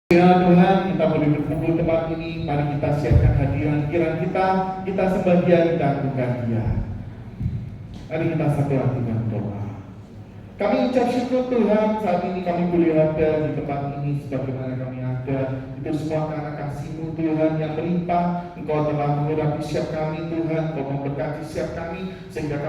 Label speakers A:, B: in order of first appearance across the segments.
A: Ya Tuhan, kita boleh berkumpul tempat ini. Mari kita siapkan hadiran kiraan kita sembah Dia, kita agungkan Dia. Mari kita satu hati dengan doa. Kami ucap syukur Tuhan, saat ini kami boleh ada di tempat ini sebagaimana kami ada. Itu semua karena kasih-Mu Tuhan yang melimpah. Engkau telah mengurapi setiap kami Tuhan, Engkau memberkati setiap kami, sehingga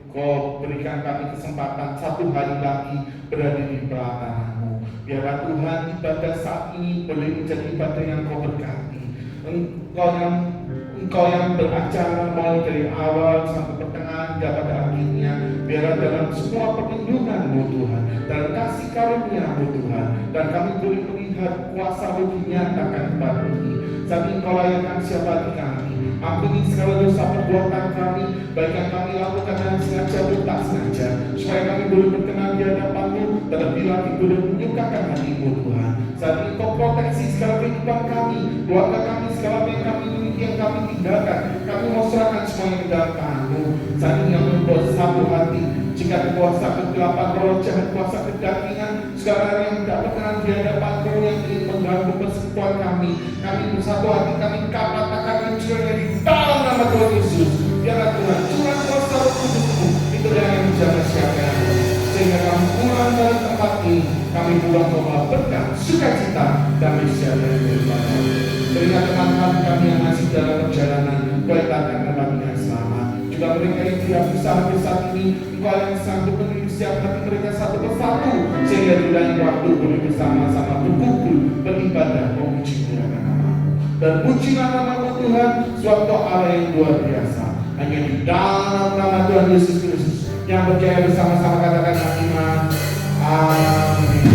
A: Kau berikan kami kesempatan satu hari lagi berada di pelataran-Mu. Biarlah Tuhan ibadah saat ini boleh menjadi ibadah yang Kau berkati. Engkau yang beracara mulai dari awal sampai pertengahan hingga pada akhirnya. Biarlah dalam semua perlindungan-Mu Tuhan, dalam kasih karunia-Mu Tuhan, dan kami boleh melihat kuasa-Mu dinyatakan pada ini. Saat ini Kau layakkan siapa di kami. Ampuni segala dosa perbuatan kami, baik yang kami lakukan dengan sengaja atau tak sengaja, supaya kami boleh berkenan di hadapan-Mu, terlebih lagi boleh menyukakan hati-Mu Tuhan. Saat ini Kau proteksi segala kehidupan kami, keluarga kami, segala apa yang kami miliki, yang kami tinggalkan. Kami mau serahkan semuanya ke dalam tangan-Mu. Saat ini kami membuat satu hati. Jika kuasa kegelapan roh jahat, kuasa kedagingan, segala yang tidak berkenan di hadapan-Mu yang ingin mengganggu persekutuan kami bersatu hati, kami katakan hancurnya di dalam nama Tuhan Yesus. Biarlah Tuhan curang kuasa Roh Kudus-Mu itu yang menjaga siapa, sehingga kami pulang dari tempat ini, kami pulang membawa berkat, sukacita, damai sejahtera dari Bapa. Berikan teman-teman kami yang masih dalam perjalanan, kuatkan kami dengan selamat. Juga mereka yang tidak bisa hadir saat ini, Engkau yang sanggup menuju setiap hati mereka satu persatu, sehingga di lain waktu boleh bersama-sama berkumpul, beribadah, memuji nama-Mu. Dan pujilah nama-Mu Tuhan, suatu Allah yang luar biasa. Hanya di dalam nama Tuhan Yesus Kristus yang percaya bersama-sama katakan iman. Amin.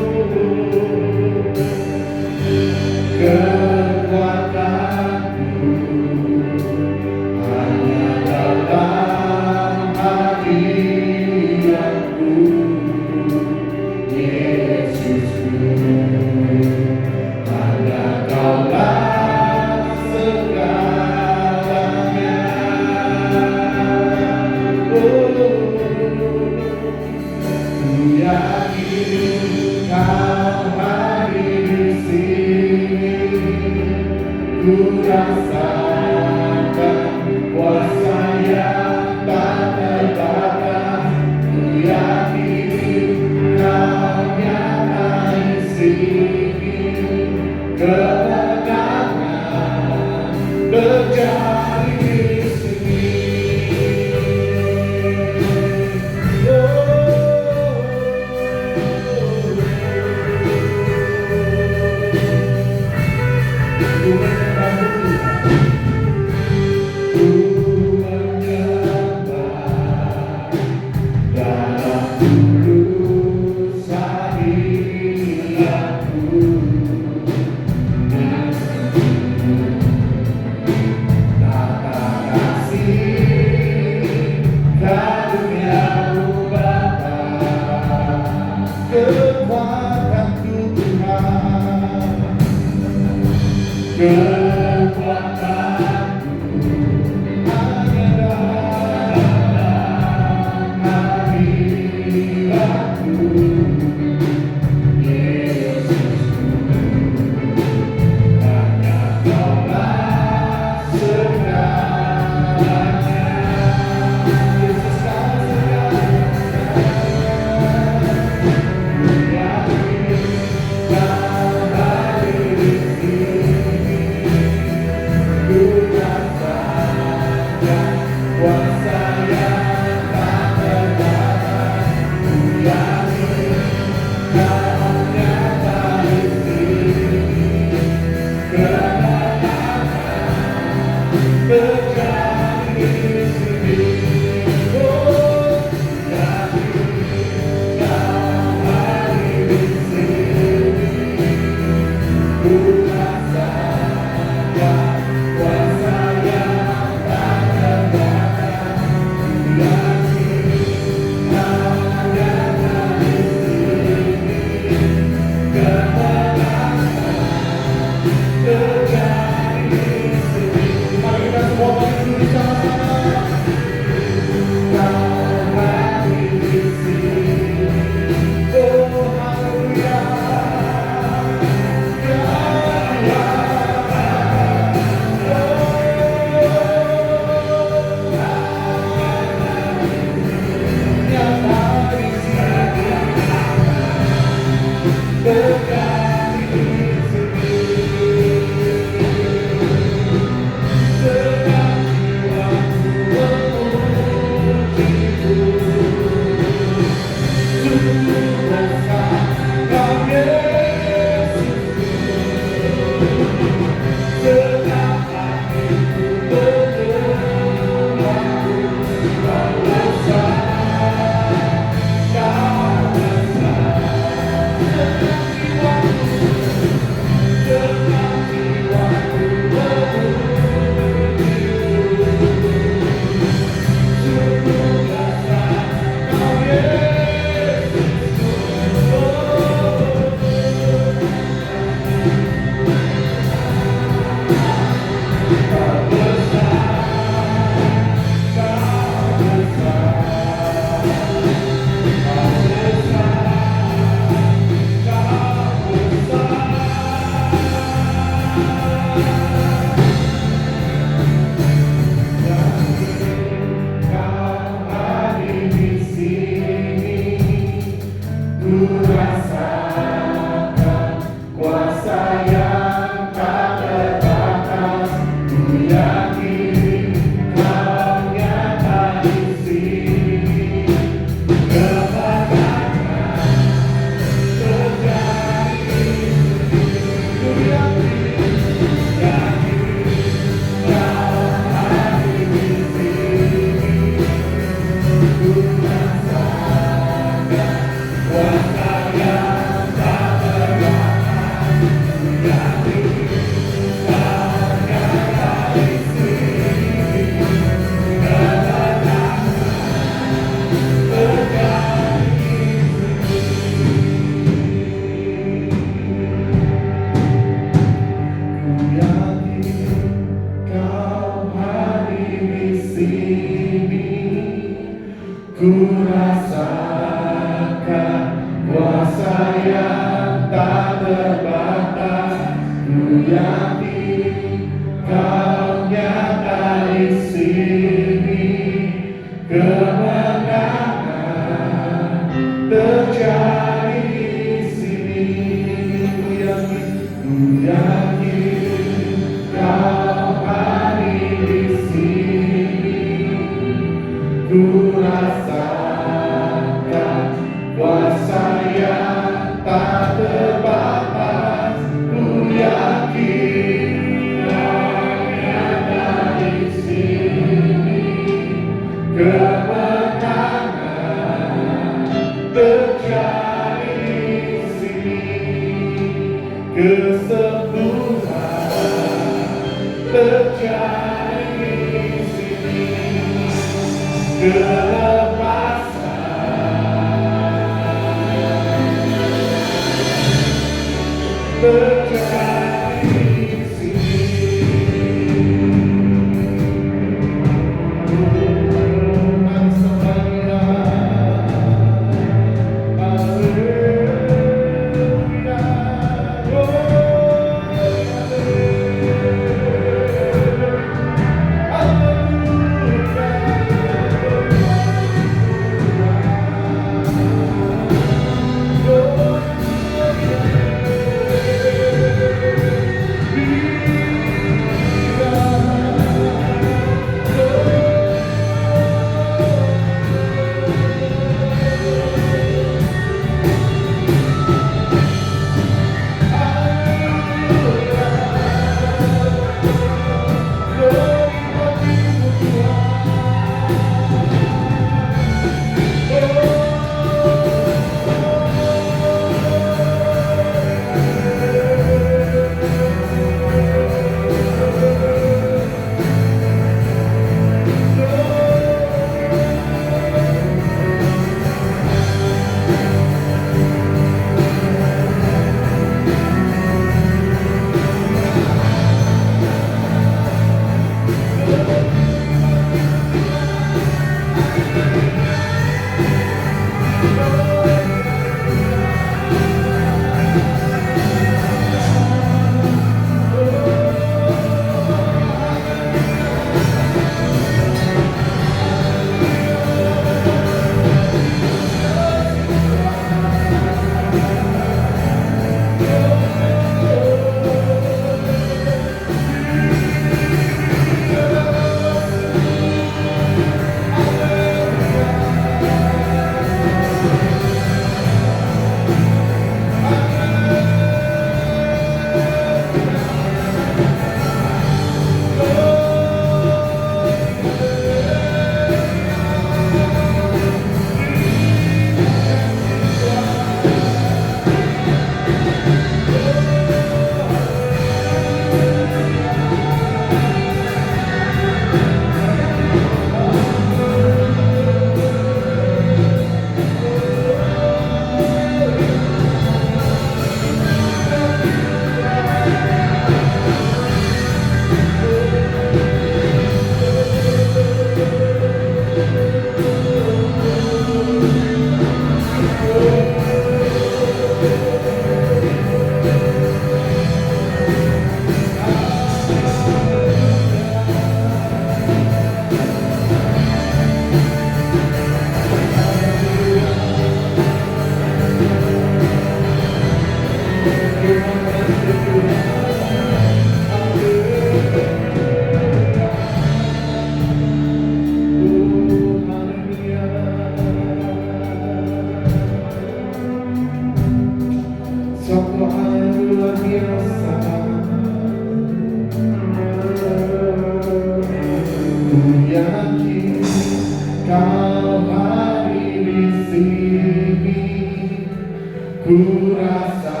A: ku rasakan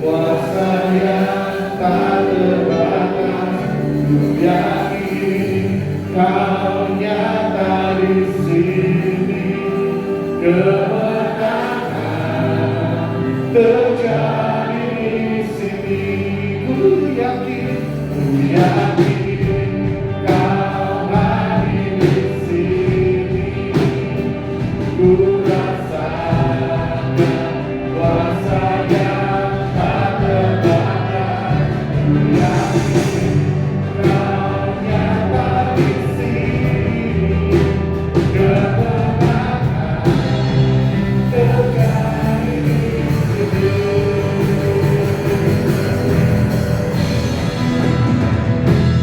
A: kuasa yang tak terbatas. Ku yakin kau nyata di sini, kemenangan terjadi di sini. Ku yakin kau hadir di sini. Ku rasakan kuasa yang tak terbatas. Ku yakin kau nyata di sini, kemenangan terjadi di sini.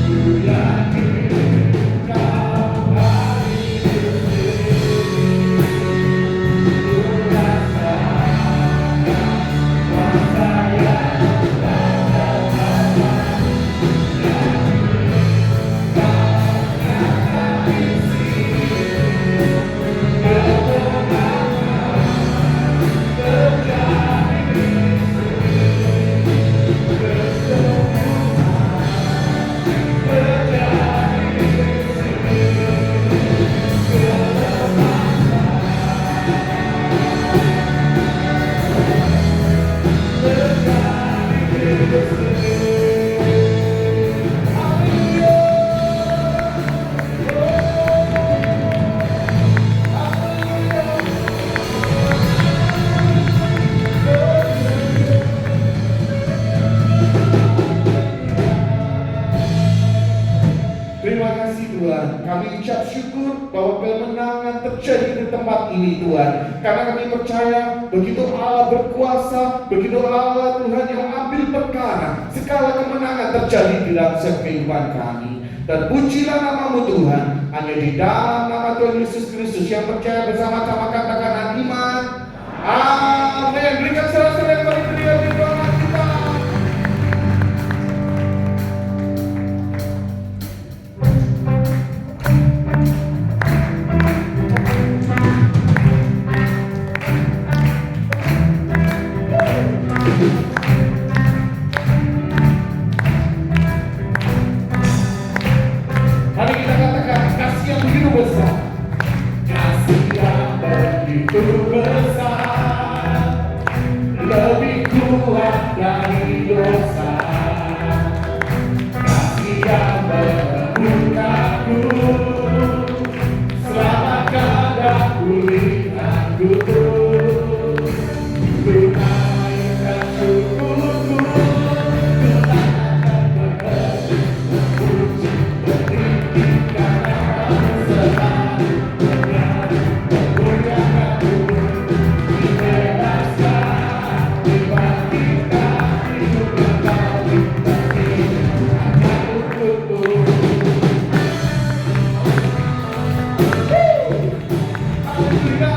A: Ku yakin kau hadir di sini. Ku rasakan kuasa yang tak terbatas. Terima kasih Tuhan, kami ucap syukur bahwa kemenangan terjadi di tempat ini Tuhan. Karena kami percaya begitu Allah berkuasa, begitu Allah Tuhan yang ambil perkara, segala kemenangan terjadi di dalam kehidupan kami. Dan pujilah nama-Mu Tuhan, hanya di dalam nama Tuhan Yesus Kristus yang percaya bersama-sama katakan iman. Amin. Berikan sorak-sorai bagi beliau di doa kita. Mari kita katakan kasih yang begitu besar, kasih yang begitu besar, lebih kuat dari dosa, kasih yang menebus aku, selamatkan dan pulihkanku, tunaikan syukurku, tunaikan berkati, memuji, berikan nama selalu, menyadu, memuliakanmu, dibebaskan, dibangkitkan, hidup yang kau cintai, akan untukku. Haleluya.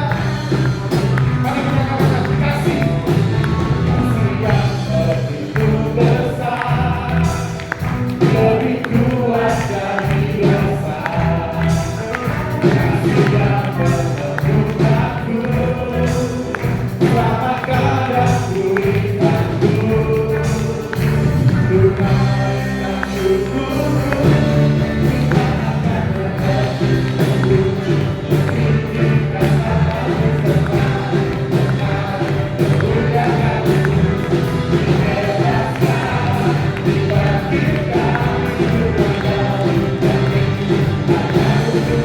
A: Mari kita katakan kasih, kasih yang begitu besar, lebih kuat dari dosa, kasih yang menebus aku, selamatkan dan pulihkanku, tunaikan syukurku, tunaikan berkati, memuji, tinggikan namamu selalu, memuliakanmu, dibebaskan, dibangkitkan, hidup yang kau cintai, akan untukku,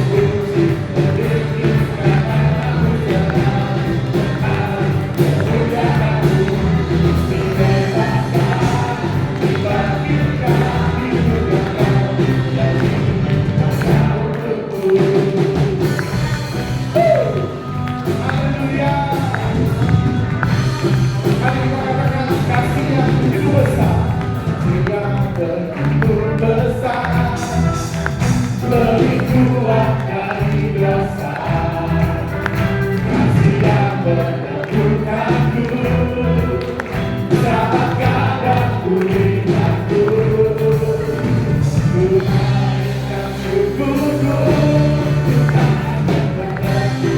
A: memuji, berikan namamu selalu, memuliakanmu, dibebaskan, dibangkitkan, hidup yang kau cintai, akan untukku. Haleluya. Mari kita katakan kasih yang begitu besar, kasih yang begitu besar, lebih kuat dari dosa, kasih yang menebus aku, selamatkan dan pulihkanku, tunaikan syukurku, tunaikan berkati,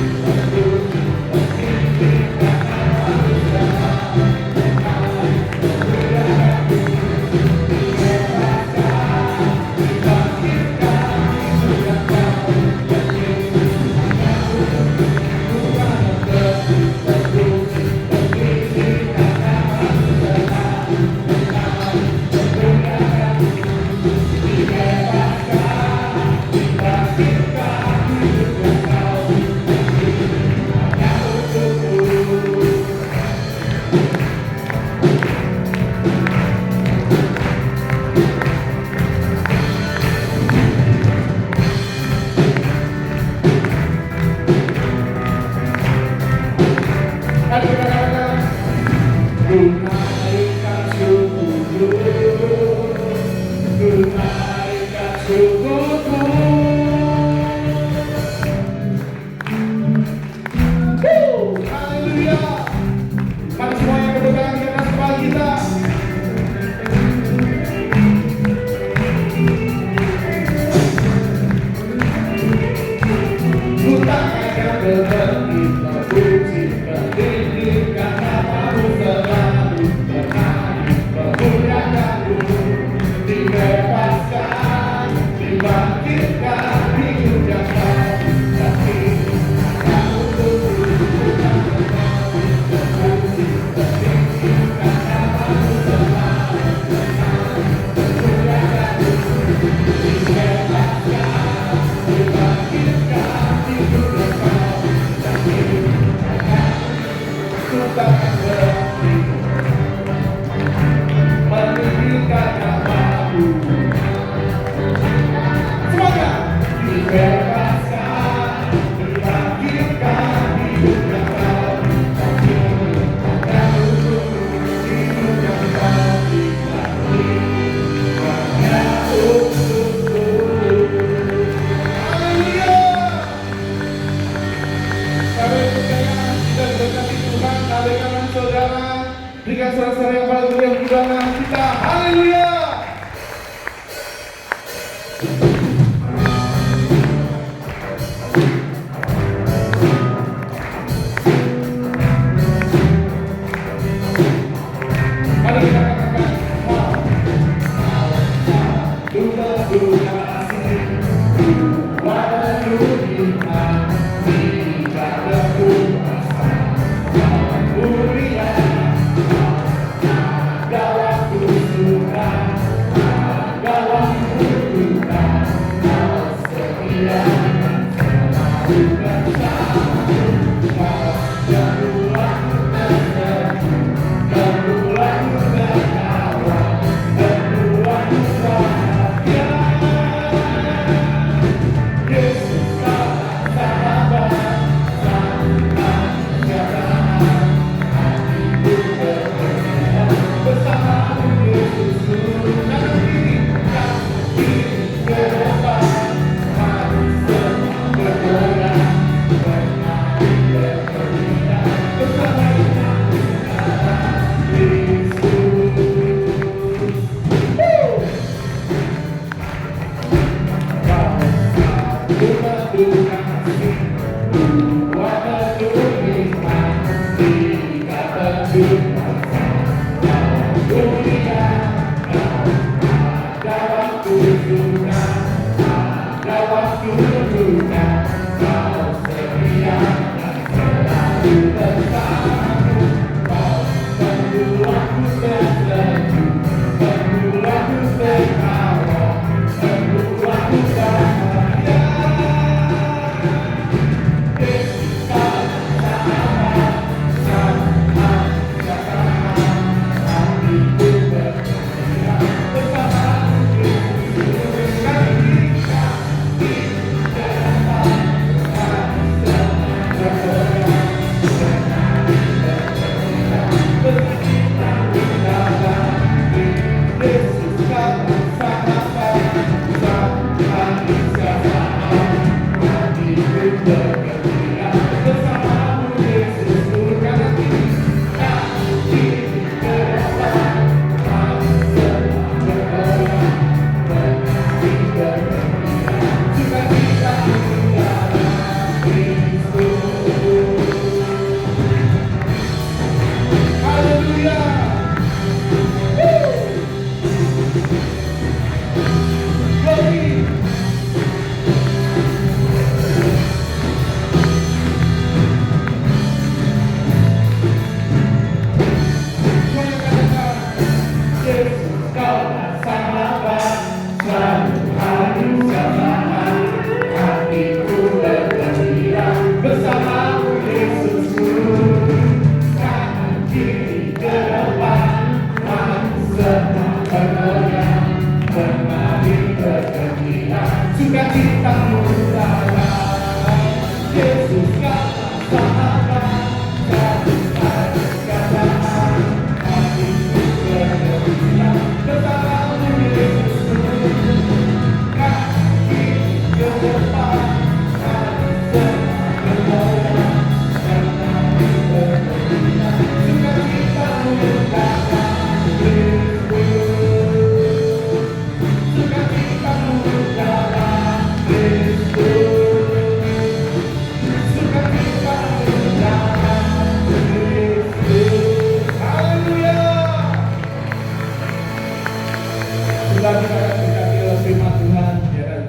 A: membangkitkan hidup yang baru, tapi hanya untuk hidup berikan suara-suara yang paling meriah di dalam kita. Haleluya. Mari kita katakan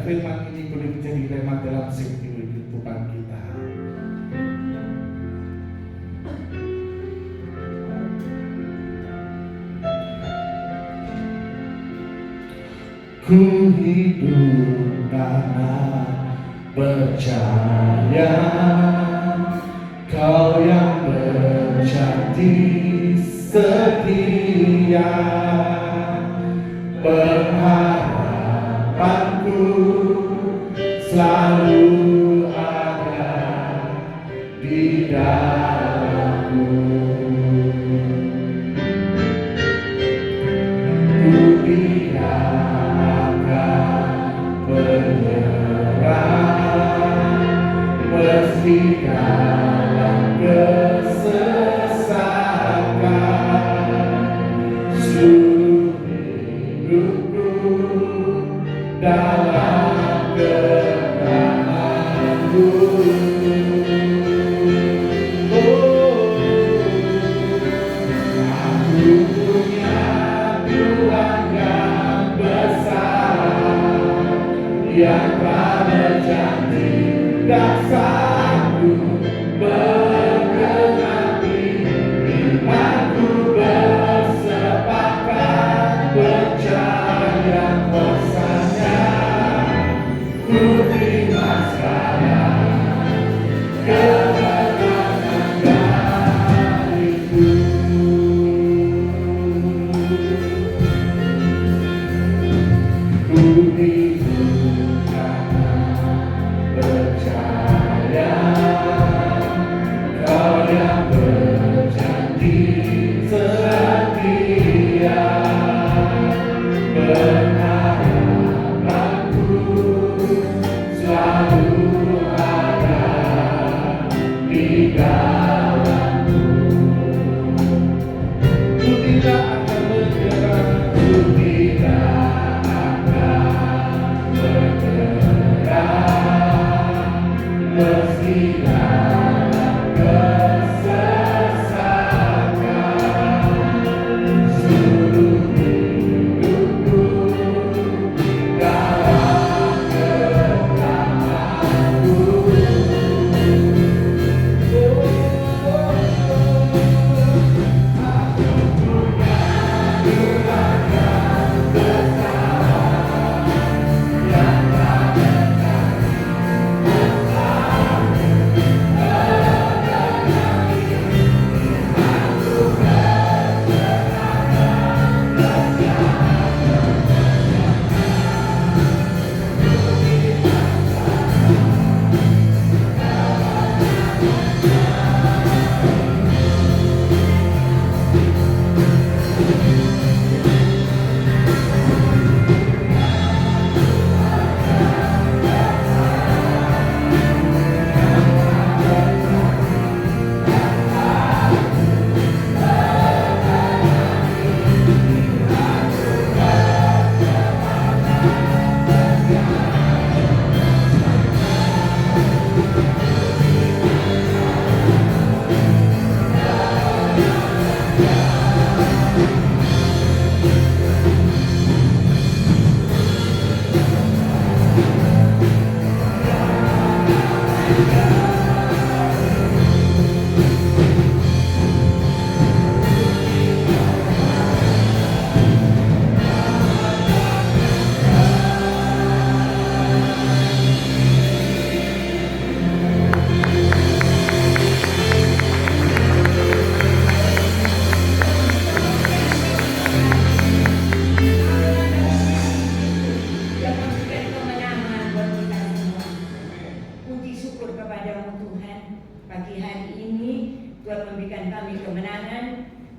A: firman firman ini boleh menjadi rema dalam kehidupan kita. Ku hidup karena percaya Kau yang berjanji setia, pengharapanku selalu ada di dalammu. Ku tidak menyerah meski dalam kesesakan, seluruh hidupku dalam genggamanmu. Aku punya Tuhan yang besar, yang telah berjanji dan sanggup menggenapi imanku, bersepakat percaya kuasanya. Ku terima sekarang kemenangan dariku. Ku hidup karena percaya Kau yang berjanji setia, pengharapanku selalu ada di dalammu. Ku tidak akan menyerah, ku tidak akan menyerah meski dalam kesesakan, seluruh hidupku dalam genggamanmu. Aku punya Tuhan yang besar, yang tak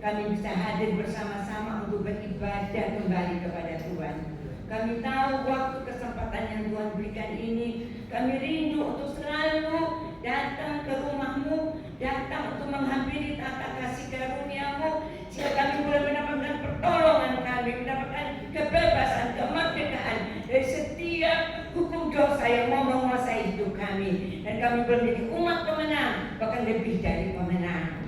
A: kami bisa hadir bersama-sama untuk beribadah kembali kepada Tuhan. Kami tahu waktu kesempatan yang Tuhan berikan ini, kami rindu untuk selalu datang ke rumah-Mu, datang untuk menghampiri tata kasih karunia-Mu, sehingga kami boleh mendapatkan pertolongan kami, mendapatkan kebebasan, kemerdekaan dari setiap hukum dosa yang mau menguasai hidup kami, dan kami boleh menjadi umat pemenang, bahkan lebih dari pemenang.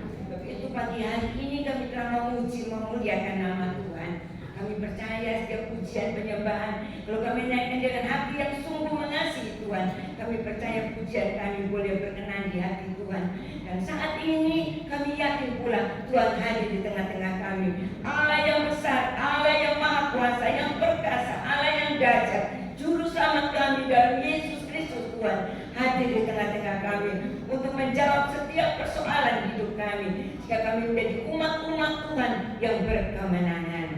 A: Itu pagi hari ini kami telah memuji, memuliakan nama Tuhan. Kami
B: percaya setiap pujian penyembahan, kalau kami naikkan dengan hati yang sungguh mengasihi Tuhan, kami percaya pujian kami boleh berkenan di hati Tuhan. Dan saat ini kami yakin pula Tuhan hadir di tengah-tengah kami. Allah yang besar, Allah yang maha kuasa, yang perkasa, Allah yang dahsyat, Juru Selamat kami dalam Yesus Kristus Tuhan, hadir di tengah-tengah kami untuk menjawab setiap persoalan hidup kami, sehingga kami menjadi umat-umat Tuhan yang berkemenangan.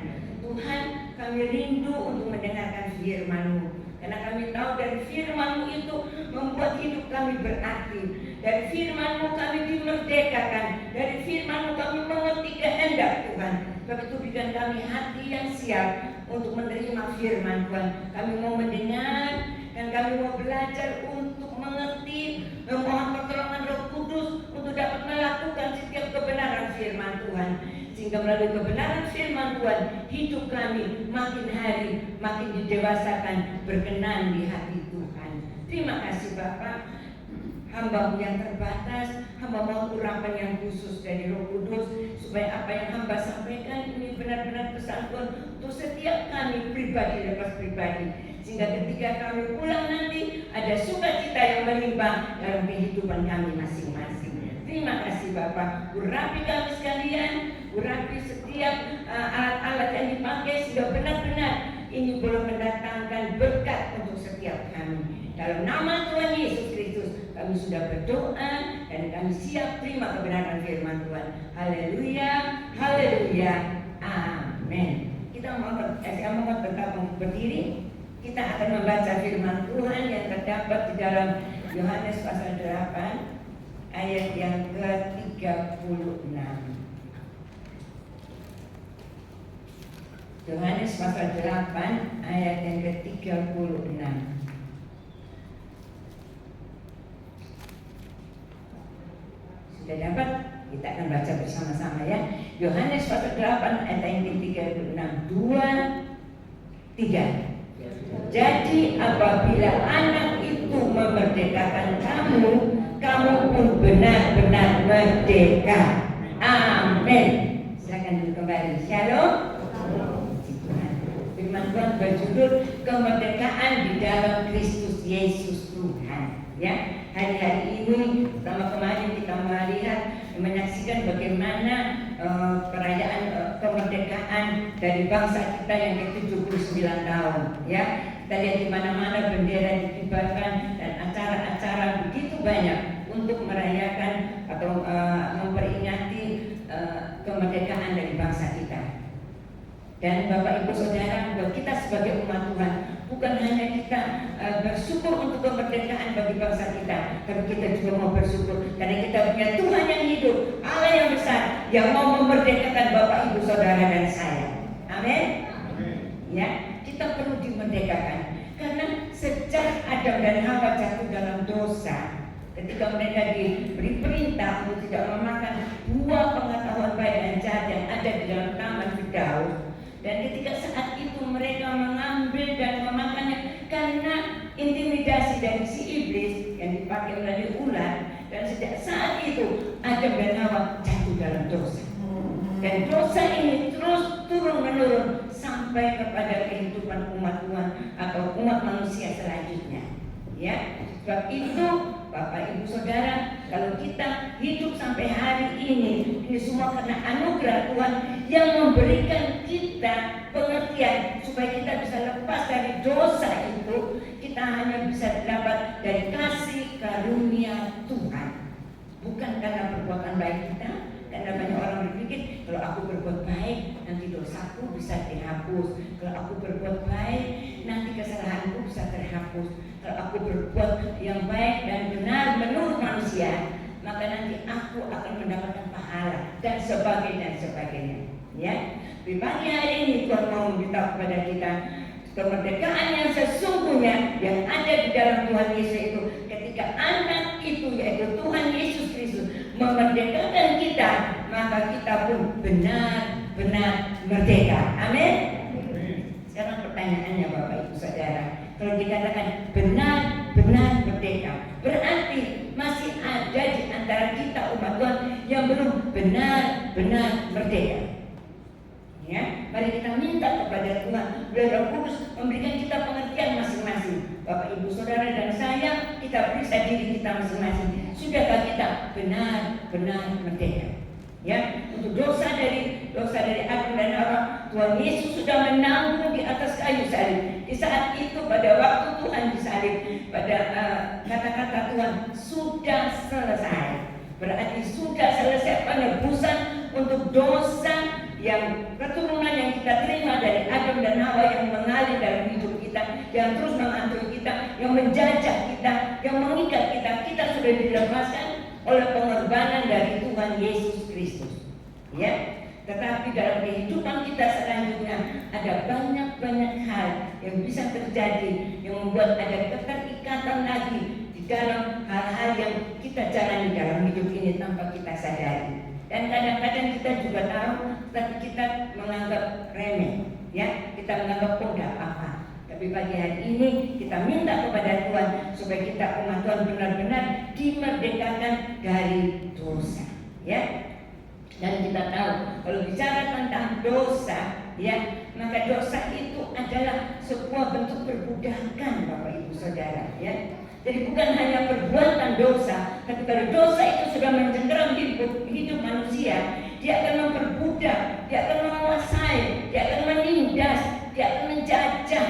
B: Tuhan, kami rindu untuk mendengarkan firman-Mu, karena kami tahu dari firman-Mu itu membuat hidup kami berarti. Dari firman-Mu kami dimerdekakan, dari firman-Mu kami mengerti kehendak Tuhan. Sebab itu berikan kami hati yang siap untuk menerima firman Tuhan. Kami mau mendengar dan kami mau belajar untuk mengerti, memohon pertolongan Roh Kudus untuk dapat melakukan setiap kebenaran firman Tuhan. Sehingga melalui kebenaran firman Tuhan, hidup kami makin hari makin didewasakan, berkenan di hati Tuhan. Terima kasih Bapak. Hamba yang terbatas, hamba mohon urapan yang khusus dari Roh Kudus, supaya apa yang hamba sampaikan ini benar-benar pesan Tuhan untuk setiap kami pribadi lepas pribadi, sehingga ketika kami pulang nanti ada sukacita yang melimpah dalam kehidupan kami masing-masing. Terima kasih Bapak. Urapi kami sekalian, urapi setiap alat-alat yang dipakai sehingga benar-benar ini boleh mendatangkan berkat untuk setiap kami. Dalam nama Tuhan Yesus Kristus kami sudah berdoa dan kami siap terima kebenaran firman Tuhan. Haleluya, haleluya, amin. Kita mau tetap berdiri. Kita akan membaca firman Tuhan yang terdapat di dalam Yohanes pasal 8 ayat yang ke-36. Yohanes pasal 8 ayat yang ke-36. Sudah dapat? Kita akan baca bersama-sama ya. Yohanes pasal 8 ayat yang ke-36. 2, 3. Jadi apabila anak itu memerdekakan kamu, kamu pun benar-benar merdeka. Amin. Silakan duduk kembali. Shalom. Firman Tuhan berjudul kemerdekaan di dalam Kristus Yesus Tuhan. Ya, hari-hari ini pertama kemarin kita melihat menyaksikan bagaimana perayaan kemerdekaan dari bangsa kita yang ke-79 tahun. Ya, kita lihat di mana-mana bendera dikibarkan dan acara-acara begitu banyak untuk merayakan atau memperingati kemerdekaan dari bangsa kita. Dan Bapak Ibu Saudara, buat kita sebagai umat Tuhan, bukan hanya kita bersyukur untuk kemerdekaan bagi bangsa kita, tapi kita juga mau bersyukur karena kita punya Tuhan yang hidup, Allah yang besar, yang mau memerdekakan Bapak Ibu Saudara dan saya. Amin. Ya, kita perlu dimerdekakan karena sejak Adam dan Hawa jatuh dalam dosa, ketika mereka diberi perintah untuk tidak memakan buah pengetahuan baik dan jahat yang ada di dalam taman Firdaus. Dan ketika saat itu mereka mengambil dan memakannya karena intimidasi dari si iblis yang dipakai oleh ular. Dan sejak saat itu Adam dan Hawa jatuh dalam dosa. Dan dosa ini terus turun-menurun sampai kepada kehidupan umat Tuhan atau umat manusia selanjutnya. Ya, sebab itu Bapak Ibu Saudara, kalau kita hidup sampai hari ini semua karena anugerah Tuhan yang memberikan kita pengertian supaya kita bisa lepas dari dosa itu. Kita hanya bisa dapat dari kasih karunia Tuhan, bukan karena perbuatan baik kita. Karena banyak orang berpikir kalau aku berbuat baik nanti dosaku bisa dihapus, kalau aku berbuat baik nanti kesalahanku bisa terhapus, kalau aku berbuat yang baik dan benar menurut manusia maka nanti aku akan mendapatkan pahala dan sebagainya. Ya, di pagi hari ini Tuhan mau memberitahu kepada kita kemerdekaan yang sesungguhnya yang ada di dalam Tuhan Yesus itu, ketika anak itu yaitu Tuhan Yesus Kristus memerdekakan kita, maka kita pun benar-benar merdeka. Amin. Sekarang pertanyaannya Bapak Ibu Saudara, kalau dikatakan benar-benar merdeka, berarti masih ada di antara kita umat Tuhan yang belum benar-benar merdeka. Ya, Mari kita minta kepada Tuhan, biar Roh Kudus memberikan kita pengertian masing-masing. Bapak, Ibu, Saudara, dan saya, kita periksa diri kita masing-masing. Sudahkah kita benar-benar merdeka? Ya, untuk dosa dari Adam dan Hawa, Tuhan Yesus sudah menanggung di atas kayu salib. Di saat itu, pada waktu Tuhan disalib, pada kata-kata Tuhan sudah selesai. Berarti sudah selesai penebusan untuk dosa yang keturunan yang kita terima dari Adam dan Hawa, yang mengalir dalam hidup kita, yang terus menghantui kita, yang menjajah kita, yang mengikat kita. Kita sudah dilepaskan oleh pengorbanan dari Tuhan Yesus Kristus. Ya, tetapi dalam kehidupan kita selanjutnya ada banyak hal yang bisa terjadi yang membuat ada keterikatan lagi di dalam hal-hal yang kita jalani dalam hidup ini tanpa kita sadari. Dan kadang-kadang kita juga tahu, tapi kita menganggap remeh, ya, kita menganggap tidak apa. Tapi pagi hari ini kita minta kepada Tuhan supaya kita umat Tuhan benar-benar dimerdekakan dari dosa, ya. Dan kita tahu kalau bicara tentang dosa, ya, maka dosa itu adalah sebuah bentuk perbudakan, Bapak Ibu Saudara, ya. Jadi bukan hanya perbuatan dosa, tapi kalau dosa itu sudah mencengkeram hidup manusia, dia akan memperbudak, dia akan menguasai, dia akan menindas, dia akan menjajah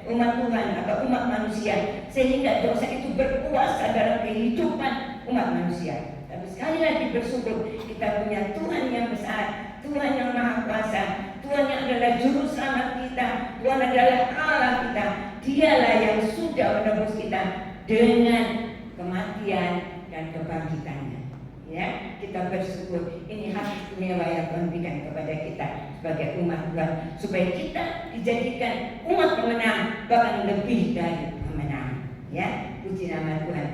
B: umat Tuhan atau umat manusia, sehingga dosa itu berkuasa dalam kehidupan umat manusia. Tapi sekali lagi bersyukur kita punya Tuhan yang besar, Tuhan yang maha kuasa, Tuhan yang adalah juru selamat kita, Tuhan adalah Allah kita. Dialah yang sudah menebus kita dengan kematian dan kebangkitannya. Ya, kita bersyukur. Ini hak istimewa yang Tuhan berikan kepada kita sebagai umat Tuhan, supaya kita dijadikan umat pemenang, bahkan lebih dari pemenang. Ya, puji nama Tuhan.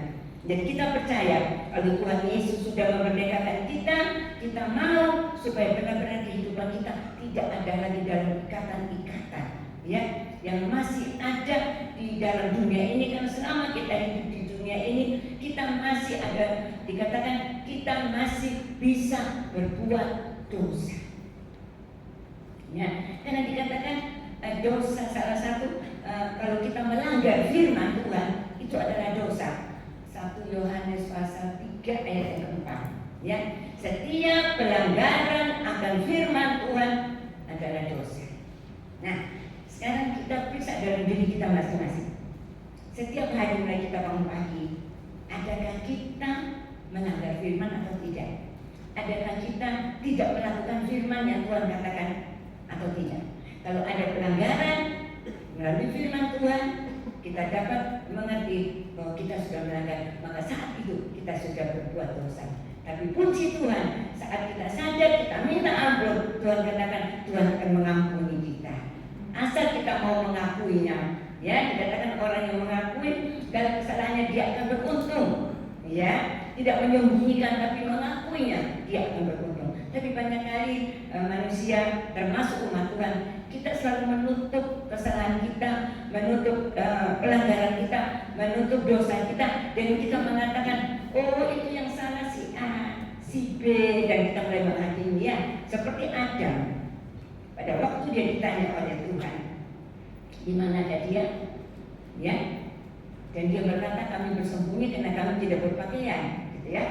B: Dan kita percaya kalau Tuhan Yesus sudah memerdekakan kita, kita mau supaya benar-benar kehidupan kita tidak ada lagi dalam ikatan-ikatan, ya, yang masih ada di dalam dunia ini. Karena selama kita hidup di dunia ini, kita masih ada, dikatakan kita masih bisa berbuat dosa. Ya, karena dikatakan dosa salah satu kalau kita melanggar firman Tuhan itu adalah dosa. 1 Yohanes pasal 3 ayat yang keempat, ya, setiap pelanggaran akan firman Tuhan adalah dosa. Nah, sekarang kita periksa dalam diri kita masing-masing. Setiap hari mulai kita bangun pagi, adakah kita melanggar firman atau tidak? Adakah kita tidak melakukan firman yang Tuhan katakan atau tidak? Kalau ada pelanggaran melalui firman Tuhan, kita dapat mengerti bahwa kita sudah melanggar, maka saat itu kita sudah berbuat dosa. Tapi puji Tuhan, saat kita sadar, kita minta ampun, Tuhan katakan Tuhan akan mengampuni kita. Asal kita mau mengakuinya, ya, dikatakan orang yang mengakui dalam kesalahannya dia akan beruntung, ya, tidak menyembunyikan tapi mengakuinya dia akan beruntung. Tapi banyak kali manusia termasuk umat Tuhan, kita selalu menutup kesalahan kita, menutup pelanggaran kita, menutup dosa kita, dan kita mengatakan, oh itu yang salah si A, si B, dan kita mulai menghakimi, ya, seperti Adam. Pada waktu dia ditanya oleh Tuhan, di mana ada dia, ya, dan dia berkata kami bersembunyi karena kami tidak berpakaian, gitu ya.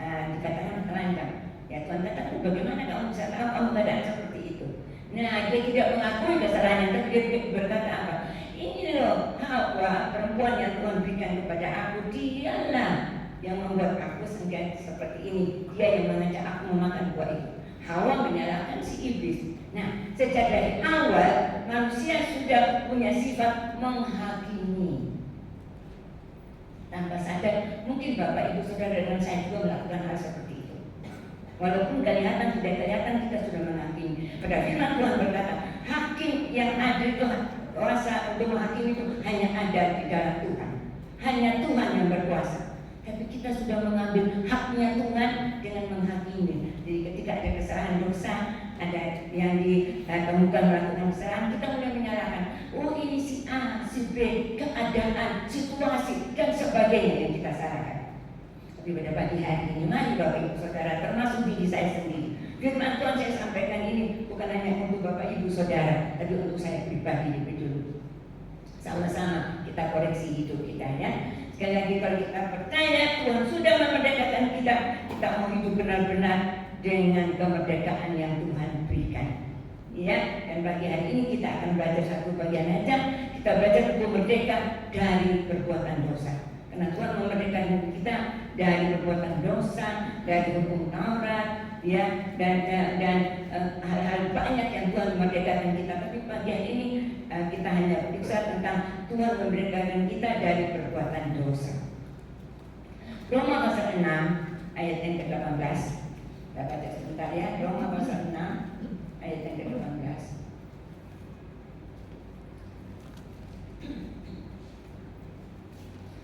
B: Dikatakan terancam. Ya, Tuhan katakan bagaimana kamu bisa tahu kamu keadaan seperti itu? Nah, dia tidak mengakui kesalahannya, tapi dia berkata apa? Ini loh Hawa, perempuan yang Tuhan berikan kepada aku, dialah yang membuat aku seperti ini. Dia yang mengajak aku memakan buah itu. Hawa menyalahkan si iblis. Nah, sejak dari awal manusia sudah punya sifat menghakimi. Tanpa sadar, mungkin Bapak, Ibu, Saudara, dan saya juga melakukan hal seperti itu. Walaupun kelihatan, tidak kelihatan, kita sudah menghakimi. Pada firman Tuhan berkata, hakim yang adil itu, kuasa untuk menghakimi itu hanya ada di dalam Tuhan. Hanya Tuhan yang berkuasa. Tapi kita sudah mengambil haknya Tuhan dengan menghakimi. Jadi ketika ada kesalahan dosa, ada yang ditemukan melakukan kesalahan, kita mulai menyalahkan. Oh ini si A, si B, keadaan, situasi, dan sebagainya yang kita salahkan. Tapi pada pagi hari ini, mari Bapak Ibu Saudara, termasuk diri saya sendiri, Firman Tuhan saya sampaikan ini bukan hanya untuk Bapak Ibu Saudara, tapi untuk saya pribadi lebih dulu. Sama-sama kita koreksi hidup kita ya. Sekali lagi, kalau kita percaya Tuhan sudah memerdekakan kita, kita mau hidup benar-benar dengan kemerdekaan yang Tuhan berikan. Ya, dan pagi hari ini kita akan belajar satu bagian aja. Kita belajar untuk merdeka dari perbuatan dosa. Karena Tuhan memerdekakan kita dari perbuatan dosa, dari hukum Taurat, ya, dan hal-hal banyak yang Tuhan memerdekakan kita. Tapi pagi hari ini kita hanya berbicara tentang Tuhan memerdekakan kita dari perbuatan dosa. Roma pasal 6 ayat yang ke-18. Kita baca sebentar ya. Roma pasal 6 ayat yang ke-18.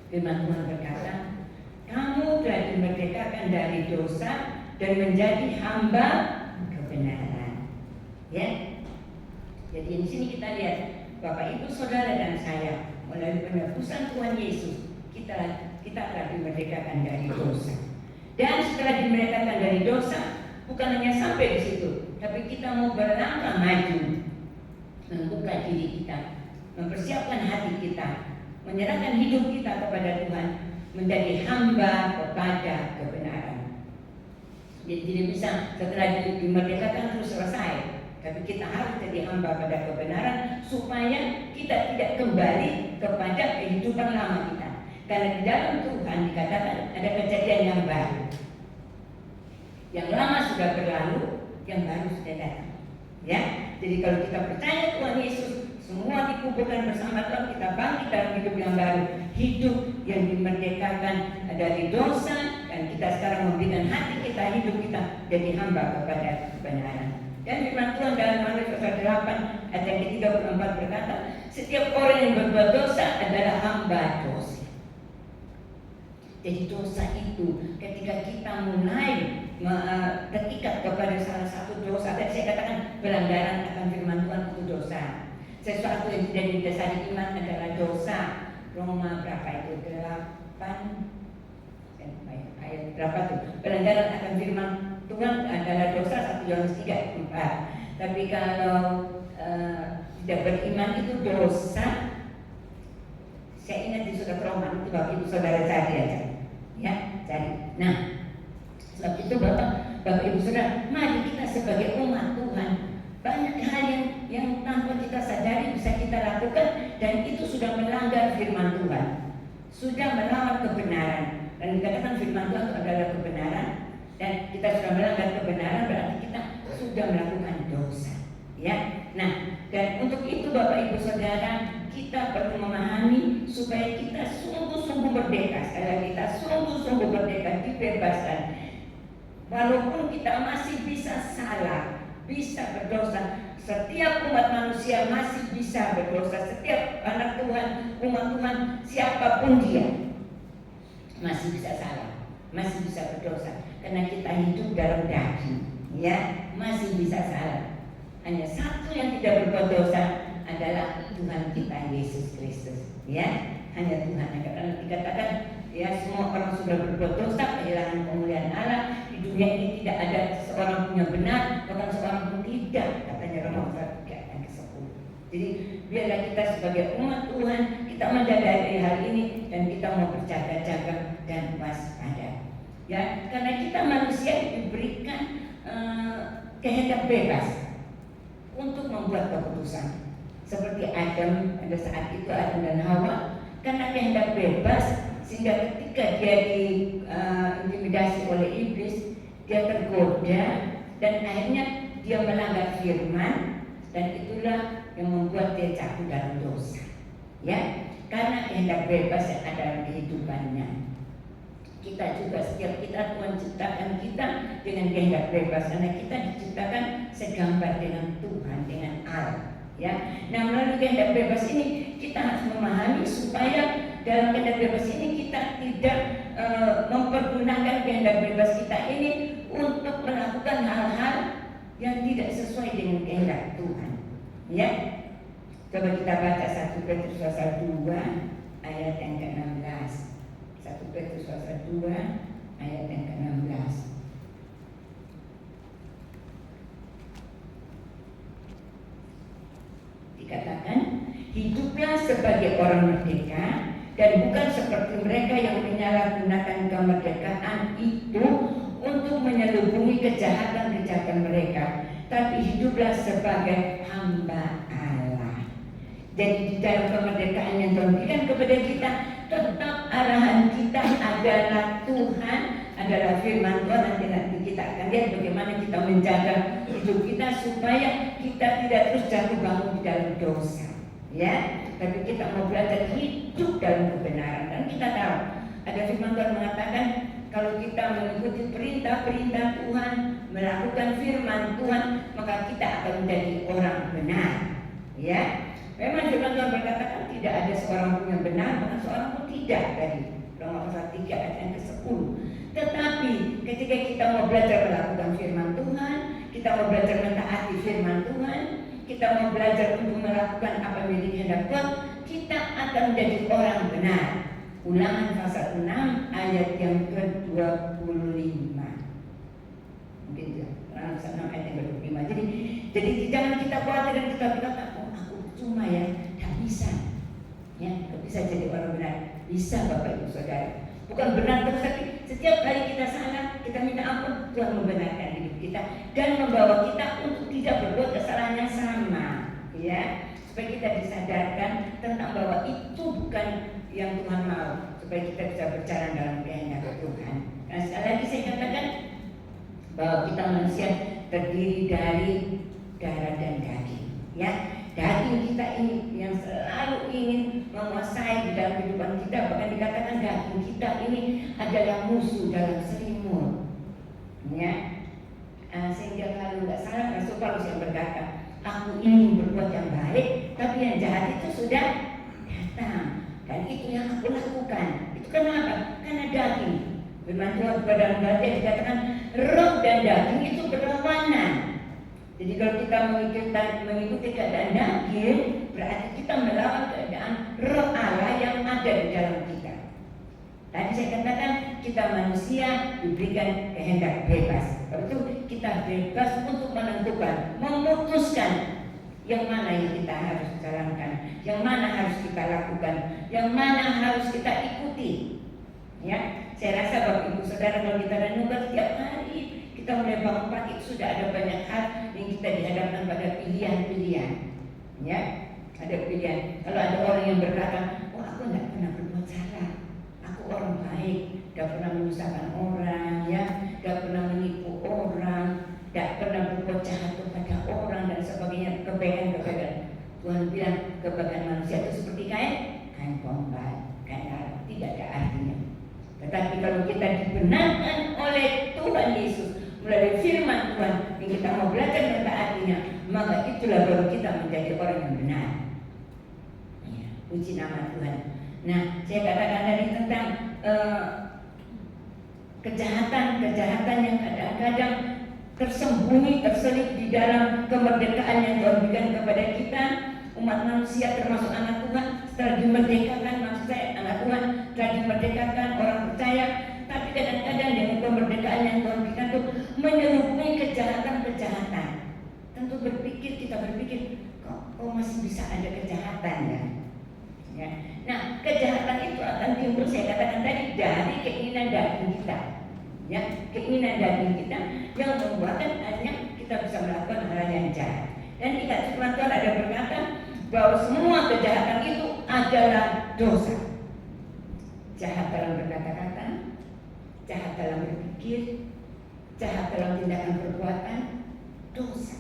B: Firman Tuhan berkata, kamu telah dimerdekakan dari dosa dan menjadi hamba kebenaran. Ya. Jadi di sini kita lihat Bapak Ibu Saudara dan saya melalui penebusan Tuhan Yesus kita telah dimerdekakan dari dosa. Dan setelah dimerdekakan dari dosa, bukan hanya sampai di situ, tapi kita mau berlangkah maju, membuka diri kita, mempersiapkan hati kita, menyerahkan hidup kita kepada Tuhan, menjadi hamba kepada kebenaran. Jadi tidak bisa setelah dimerdekakan terus selesai, tapi kita harus jadi hamba pada kebenaran supaya kita tidak kembali kepada kehidupan lama kita. Karena di dalam Tuhan dikatakan ada kejadian yang baru. Yang lama sudah berlalu, yang baru sudah datang. Ya, jadi kalau kita percaya Tuhan Yesus, semua dikumpulkan bersama Tuhan, kita bangkit dalam hidup yang baru, hidup yang dimerdekakan dari dosa, dan kita sekarang memberikan hati kita, hidup kita jadi hamba kepada kebenaran. Dan firman Tuhan dalam Yohanes pasal 8 ayat yang ke-34 berkata, setiap orang yang berbuat dosa adalah hamba dosa. Jadi dosa itu ketika kita mulai terikat kepada salah satu dosa, dan saya katakan pelanggaran akan firman Tuhan itu dosa. Sesuatu yang tidak didasari iman adalah dosa. Roma berapa itu? 8 ayat berapa tuh? Pelanggaran akan firman Tuhan adalah dosa, 1 Yohanes 3:4. Tapi kalau tidak beriman itu dosa. Saya ingat di surat Roma itu Bapak Ibu Saudara cari aja, ya cari. Nah, sebab itu Bapak Ibu Saudara, mari kita sebagai umat Tuhan, banyak hal yang tanpa kita sadari bisa kita lakukan, dan itu sudah melanggar firman Tuhan, sudah melawan kebenaran. Dan dikatakan firman Tuhan itu adalah kebenaran, dan kita sudah melanggar kebenaran berarti kita sudah melakukan dosa. Ya, nah, dan untuk itu Bapak Ibu Saudara, kita perlu memahami supaya kita sungguh-sungguh merdeka. Sekali lagi, kita sungguh-sungguh merdeka, dibebaskan. Walaupun kita masih bisa salah, bisa berdosa. Setiap umat manusia masih bisa berdosa. Setiap anak Tuhan, umat Tuhan, siapapun dia masih bisa salah, masih bisa berdosa. Karena kita hidup dalam daging, ya, masih bisa salah. Hanya satu yang tidak berbuat dosa adalah Tuhan kita Yesus Kristus, ya. Hanya Tuhan yang dikatakan, ya, semua orang sudah berbuat dosa, kehilangan kemuliaan Allah. Di dunia ini tidak ada seorang pun yang benar, bahkan seorang pun tidak, katanya Roma 3 ayat ke-10. Jadi biarlah kita sebagai umat Tuhan, kita menyadari hal ini dan kita mau berjaga-jaga dan waspada. Ya, karena kita manusia diberikan kehendak bebas untuk membuat keputusan. Seperti Adam, pada saat itu Adam dan Hawa, karena kehendak bebas, sehingga ketika dia diintimidasi oleh iblis, dia tergoda dan akhirnya dia melanggar firman, dan itulah yang membuat dia jatuh dalam dosa. Ya, karena kehendak bebas yang ada dalam kehidupannya. Kita juga, setiap kita Tuhan ciptakan kita dengan kehendak bebas, karena kita diciptakan segambar dengan Tuhan, dengan Allah. Ya, nah melalui kehendak bebas ini kita harus memahami supaya dalam kehendak bebas ini kita tidak mempergunakan kehendak bebas kita ini untuk melakukan hal-hal yang tidak sesuai dengan kehendak Tuhan. Ya, coba kita baca 1 Petrus pasal 2 ayat yang ke-16. 1 Petrus pasal 2 ayat yang ke-16. orang merdeka dan bukan seperti mereka yang menyalahgunakan kemerdekaan itu untuk menyelubungi kejahatan-kejahatan mereka, tapi hiduplah sebagai hamba Allah. Jadi di dalam kemerdekaan yang Tuhan berikan kepada kita, tetap arahan kita adalah Tuhan, adalah firman Tuhan. Nanti kita akan lihat bagaimana kita menjaga hidup kita supaya kita tidak terus jatuh bangun di dalam dosa, ya. Tapi kita mau belajar hidup dalam kebenaran. Dan kita tahu ada firman Tuhan mengatakan kalau kita mengikuti perintah-perintah Tuhan, melakukan firman Tuhan, maka kita akan menjadi orang benar, ya. Memang firman Tuhan berkatakan tidak ada seorang pun yang benar, bahkan seorang pun tidak, tadi Roma pasal 3 ayat yang ke-10. Tetapi ketika kita mau belajar melakukan firman Tuhan, kita mau belajar mentaati firman Tuhan, kita mau belajar untuk melakukan apa yang menjadi kehendak Tuhan, kita akan menjadi orang benar. Ulangan pasal 6 ayat yang ke-25. Mungkin ya, Ulangan pasal 6 ayat yang ke-25. Jadi jangan kita khawatir dan kita berkata, oh aku cuma ya, tak bisa. Ya, tak bisa jadi orang benar. Bisa Bapak Ibu Saudara. Bukan benar terus, tapi setiap kali kita salah, kita minta ampun, Tuhan membenarkan hidup kita dan membawa kita untuk tidak berbuat kesalahan yang sama, ya. Supaya kita disadarkan tentang bahwa itu bukan yang Tuhan mau, supaya kita bisa berjalan dalam kehendak Tuhan. Nah, sekali lagi saya katakan bahwa kita manusia terdiri dari darah dan daging, ya. Daging kita ini yang selalu ingin menguasai di dalam kehidupan kita. Bahkan dikatakan daging kita ini adalah musuh dalam selimut, ya. Sehingga kalau nggak salah Rasul Paulus yang berkata, aku ingin berbuat yang baik, tapi yang jahat itu sudah datang, dan itu yang aku lakukan. Itu kenapa? Karena daging. Firman Tuhan pada dalam Galatia dikatakan roh dan daging itu berlawanan. Jadi kalau kita mengikuti keadaan daging, berarti kita melawan keadaan roh Allah yang ada di dalam kita. Tadi saya katakan kita manusia diberikan kehendak bebas. Itu kita bebas untuk menentukan, memutuskan yang mana yang kita harus jalankan, yang mana harus kita lakukan, yang mana harus kita ikuti. Ya, saya rasa Bapak Ibu Saudara kalau kita renungkan setiap hari, kita mulai bangun pagi sudah ada banyak hal yang kita dihadapkan pada pilihan-pilihan. Ya, ada pilihan. Kalau ada orang yang berkata, oh aku tidak pernah berbuat salah, aku orang baik, tidak pernah menyusahkan orang, ya, tidak pernah menipu orang, tidak pernah berbuat jahat kepada orang dan sebagainya, kebaikan. Tuhan bilang kebaikan manusia itu seperti kain pombal, kain tidak ada artinya. Tetapi kalau kita dibenarkan oleh Tuhan Yesus melalui firman Tuhan yang kita mau belajar mentaatinya, maka itulah baru kita menjadi orang yang benar. Ya, puji nama Tuhan. Nah, saya katakan tadi tentang kejahatan yang kadang-kadang tersembunyi, terselip di dalam kemerdekaan yang Tuhan berikan kepada kita, umat manusia termasuk anak Tuhan. Setelah dimerdekakan, maksud saya anak Tuhan telah dimerdekakan, orang percaya, tapi kadang-kadang dengan kemerdekaan yang Tuhan berikan itu menyelubungi kejahatan-kejahatan. Tentu kita berpikir kok masih bisa ada kejahatan, ya. Nah, kejahatan itu akan timbul, saya katakan tadi, dari keinginan daging kita, ya, keinginan daging kita yang membuatkan akhirnya kita bisa melakukan hal yang jahat. Dan ingat firman Tuhan ada berkata bahwa semua kejahatan itu adalah dosa. Jahat dalam berkata-kata, jahat dalam berpikir, jahat dalam tindakan perbuatan, dosa.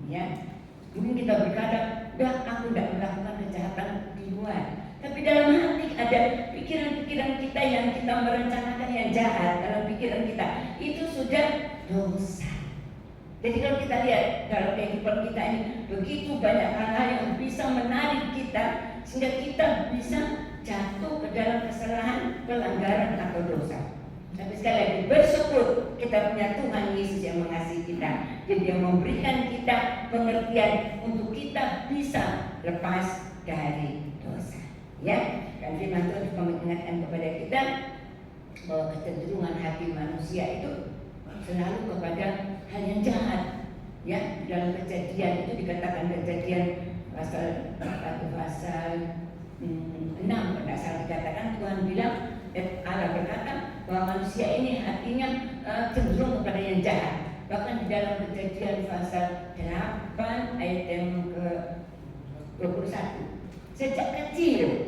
B: Ya, mungkin kita berkata, dah aku tidak melakukan kejahatan di luar, tapi dalam hati ada pikiran-pikiran kita yang kita merencanakan yang jahat dalam pikiran kita, itu sudah dosa. Jadi kalau kita lihat dalam kehidupan kita ini begitu banyak hal-hal yang bisa menarik kita sehingga kita bisa jatuh ke dalam kesalahan, pelanggaran atau dosa. Tapi sekali lagi bersyukur kita punya Tuhan Yesus yang mengasihi kita. Jadi yang memberikan kita pengertian untuk kita bisa lepas dari dosa. Ya, dan firman Tuhan juga mengingatkan kepada kita bahwa kecenderungan hati manusia itu selalu kepada hal yang jahat. Ya, dalam Kejadian itu dikatakan Kejadian pasal 6 pada saat dikatakan Tuhan bilang, Allah berkata bahwa manusia ini hatinya cenderung kepada yang jahat. Bahkan di dalam Kejadian pasal 8 ayat yang ke-21, sejak kecil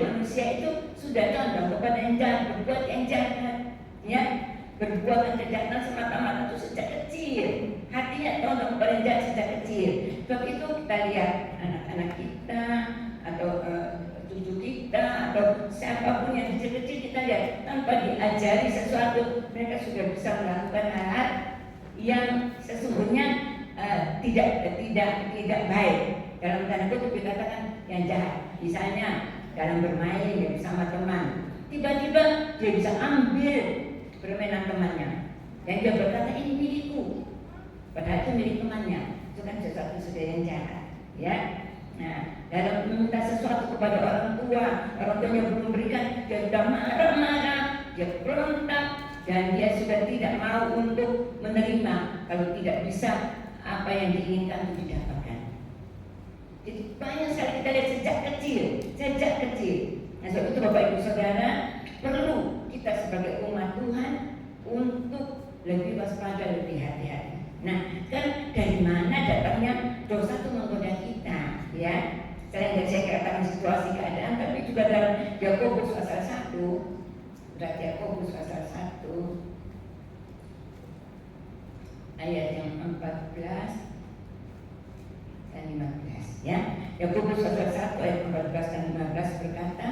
B: manusia itu sudah condong kepada yang jahat, berbuat yang jahat, ya, berbuat kejahatan semata-mata itu sejak kecil. Hatinya condong kepada yang jahat sejak kecil. Sebab itu kita lihat anak-anak kita atau cucu kita atau siapapun yang kecil-kecil, kita lihat tanpa diajari sesuatu mereka sudah bisa melakukan hal yang sesungguhnya tidak baik. Dalam tanda kutip dikatakan yang jahat. Misalnya dalam bermain dia bersama teman, tiba-tiba dia bisa ambil permainan temannya dan dia berkata ini milikku, padahal itu milik temannya. Itu kan sesuatu sudah yang jahat, ya. Nah, dalam meminta sesuatu kepada orang tuanya belum memberikan, dia sudah marah-marah, dia berontak, dan dia sudah tidak mau untuk menerima kalau tidak bisa apa yang diinginkan itu didapatkan. Jadi banyak sekali kita lihat sejak kecil. Nah, sebab itu Bapak Ibu Saudara, perlu kita sebagai umat Tuhan untuk lebih waspada, lebih hati-hati. Nah, kan dari mana datangnya dosa itu menggoda kita, ya? Selain dari saya katakan situasi keadaan, tapi juga dalam Yakobus pasal 1. Surat Yakobus pasal 1 ayat yang 14 dan 15, ya. Yakobus pasal 1 ayat 14 dan 15 berkata,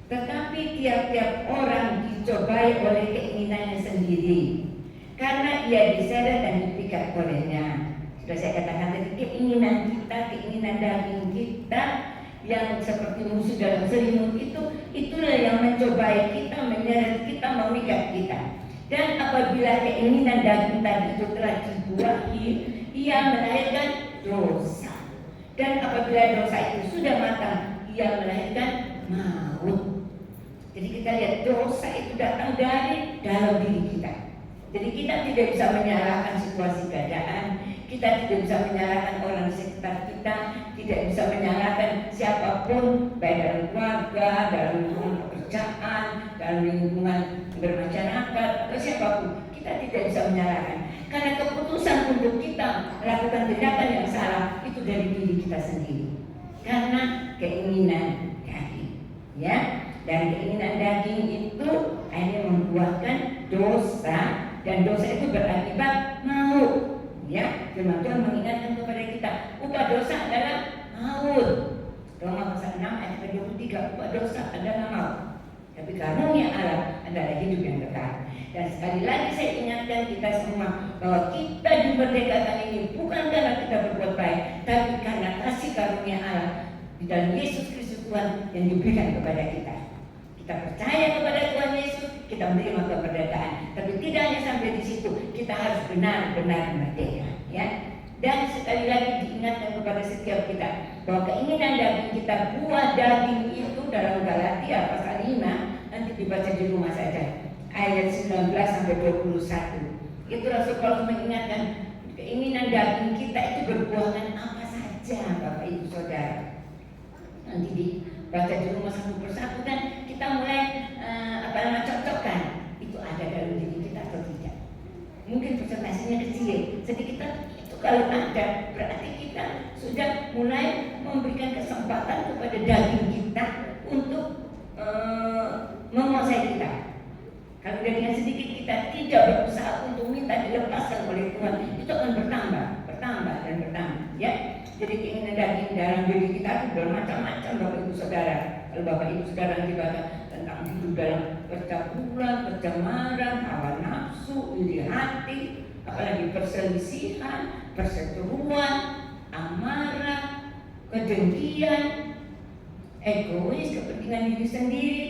B: tetapi tiap-tiap orang dicobai oleh keinginannya sendiri, karena ia diseret dan dipikat olehnya. Sudah saya katakan tadi, keinginan daging kita yang seperti musuh dalam selimut itulah yang mencobai kita, menyeret kita, memikat kita. Dan apabila keinginan daging tadi itu telah dibuahi, ia melahirkan dosa. Dan apabila dosa itu sudah matang, ia melahirkan maut. Jadi kita lihat dosa itu datang dari dalam diri kita. Jadi kita tidak bisa menyalahkan situasi keadaan, kita tidak bisa menyalahkan orang di sekitar kita, tidak bisa menyalahkan siapapun, baik dalam keluarga, dalam lingkungan pekerjaan, dalam lingkungan bermasyarakat, atau siapapun. Kita tidak bisa menyalahkan, karena keputusan untuk kita melakukan tindakan yang salah itu dari diri kita sendiri, karena keinginan daging, ya. Dan keinginan daging itu akhirnya membuahkan dosa, dan dosa itu berakibat maut, ya. Firman Tuhan mengingatkan kepada kita, upah dosa adalah maut. Roma pasal 6 ayat 23, upah dosa adalah maut, tapi karunia Allah adalah hidup yang kekal. Dan sekali lagi saya ingatkan kita semua bahwa kita dimerdekakan ini bukan karena kita berbuat baik, tapi karena kasih karunia Allah di dalam Yesus Kristus Tuhan yang diberikan kepada kita. Kita percaya kepada Tuhan Yesus, kita menerima kemerdekaan. Tapi tidak hanya sampai di situ, kita harus benar-benar merdeka, ya. Dan sekali lagi diingatkan kepada setiap kita bahwa keinginan daging kita, buah daging itu dalam Galatia pasal 5, nanti dibaca di rumah saja, ayat 19 sampai 21. Itu Rasul Paulus mengingatkan keinginan daging kita itu berbuahkan apa saja, Bapak Ibu Saudara. Nanti dibaca di rumah satu persatu, kan kita mulai cocokkan itu ada dalam diri kita atau tidak. Mungkin persentasenya kecil, sedikit itu kalau ada, berarti kita sudah mulai memberikan kesempatan kepada daging kita untuk menguasai kita. Kalau daging sedikit kita tidak berusaha untuk minta dilepaskan oleh Tuhan, itu akan bertambah dan bertambah, ya. Jadi keinginan daging dalam diri kita itu bermacam-macam, Bapak Ibu Saudara. Kalau Bapak Ibu Saudara dibaca tentang hidup dalam percabulan, pencemaran, hawa nafsu, iri hati, apalagi perselisihan, perseteruan, amarah, kedengkian, egois, kepentingan diri sendiri,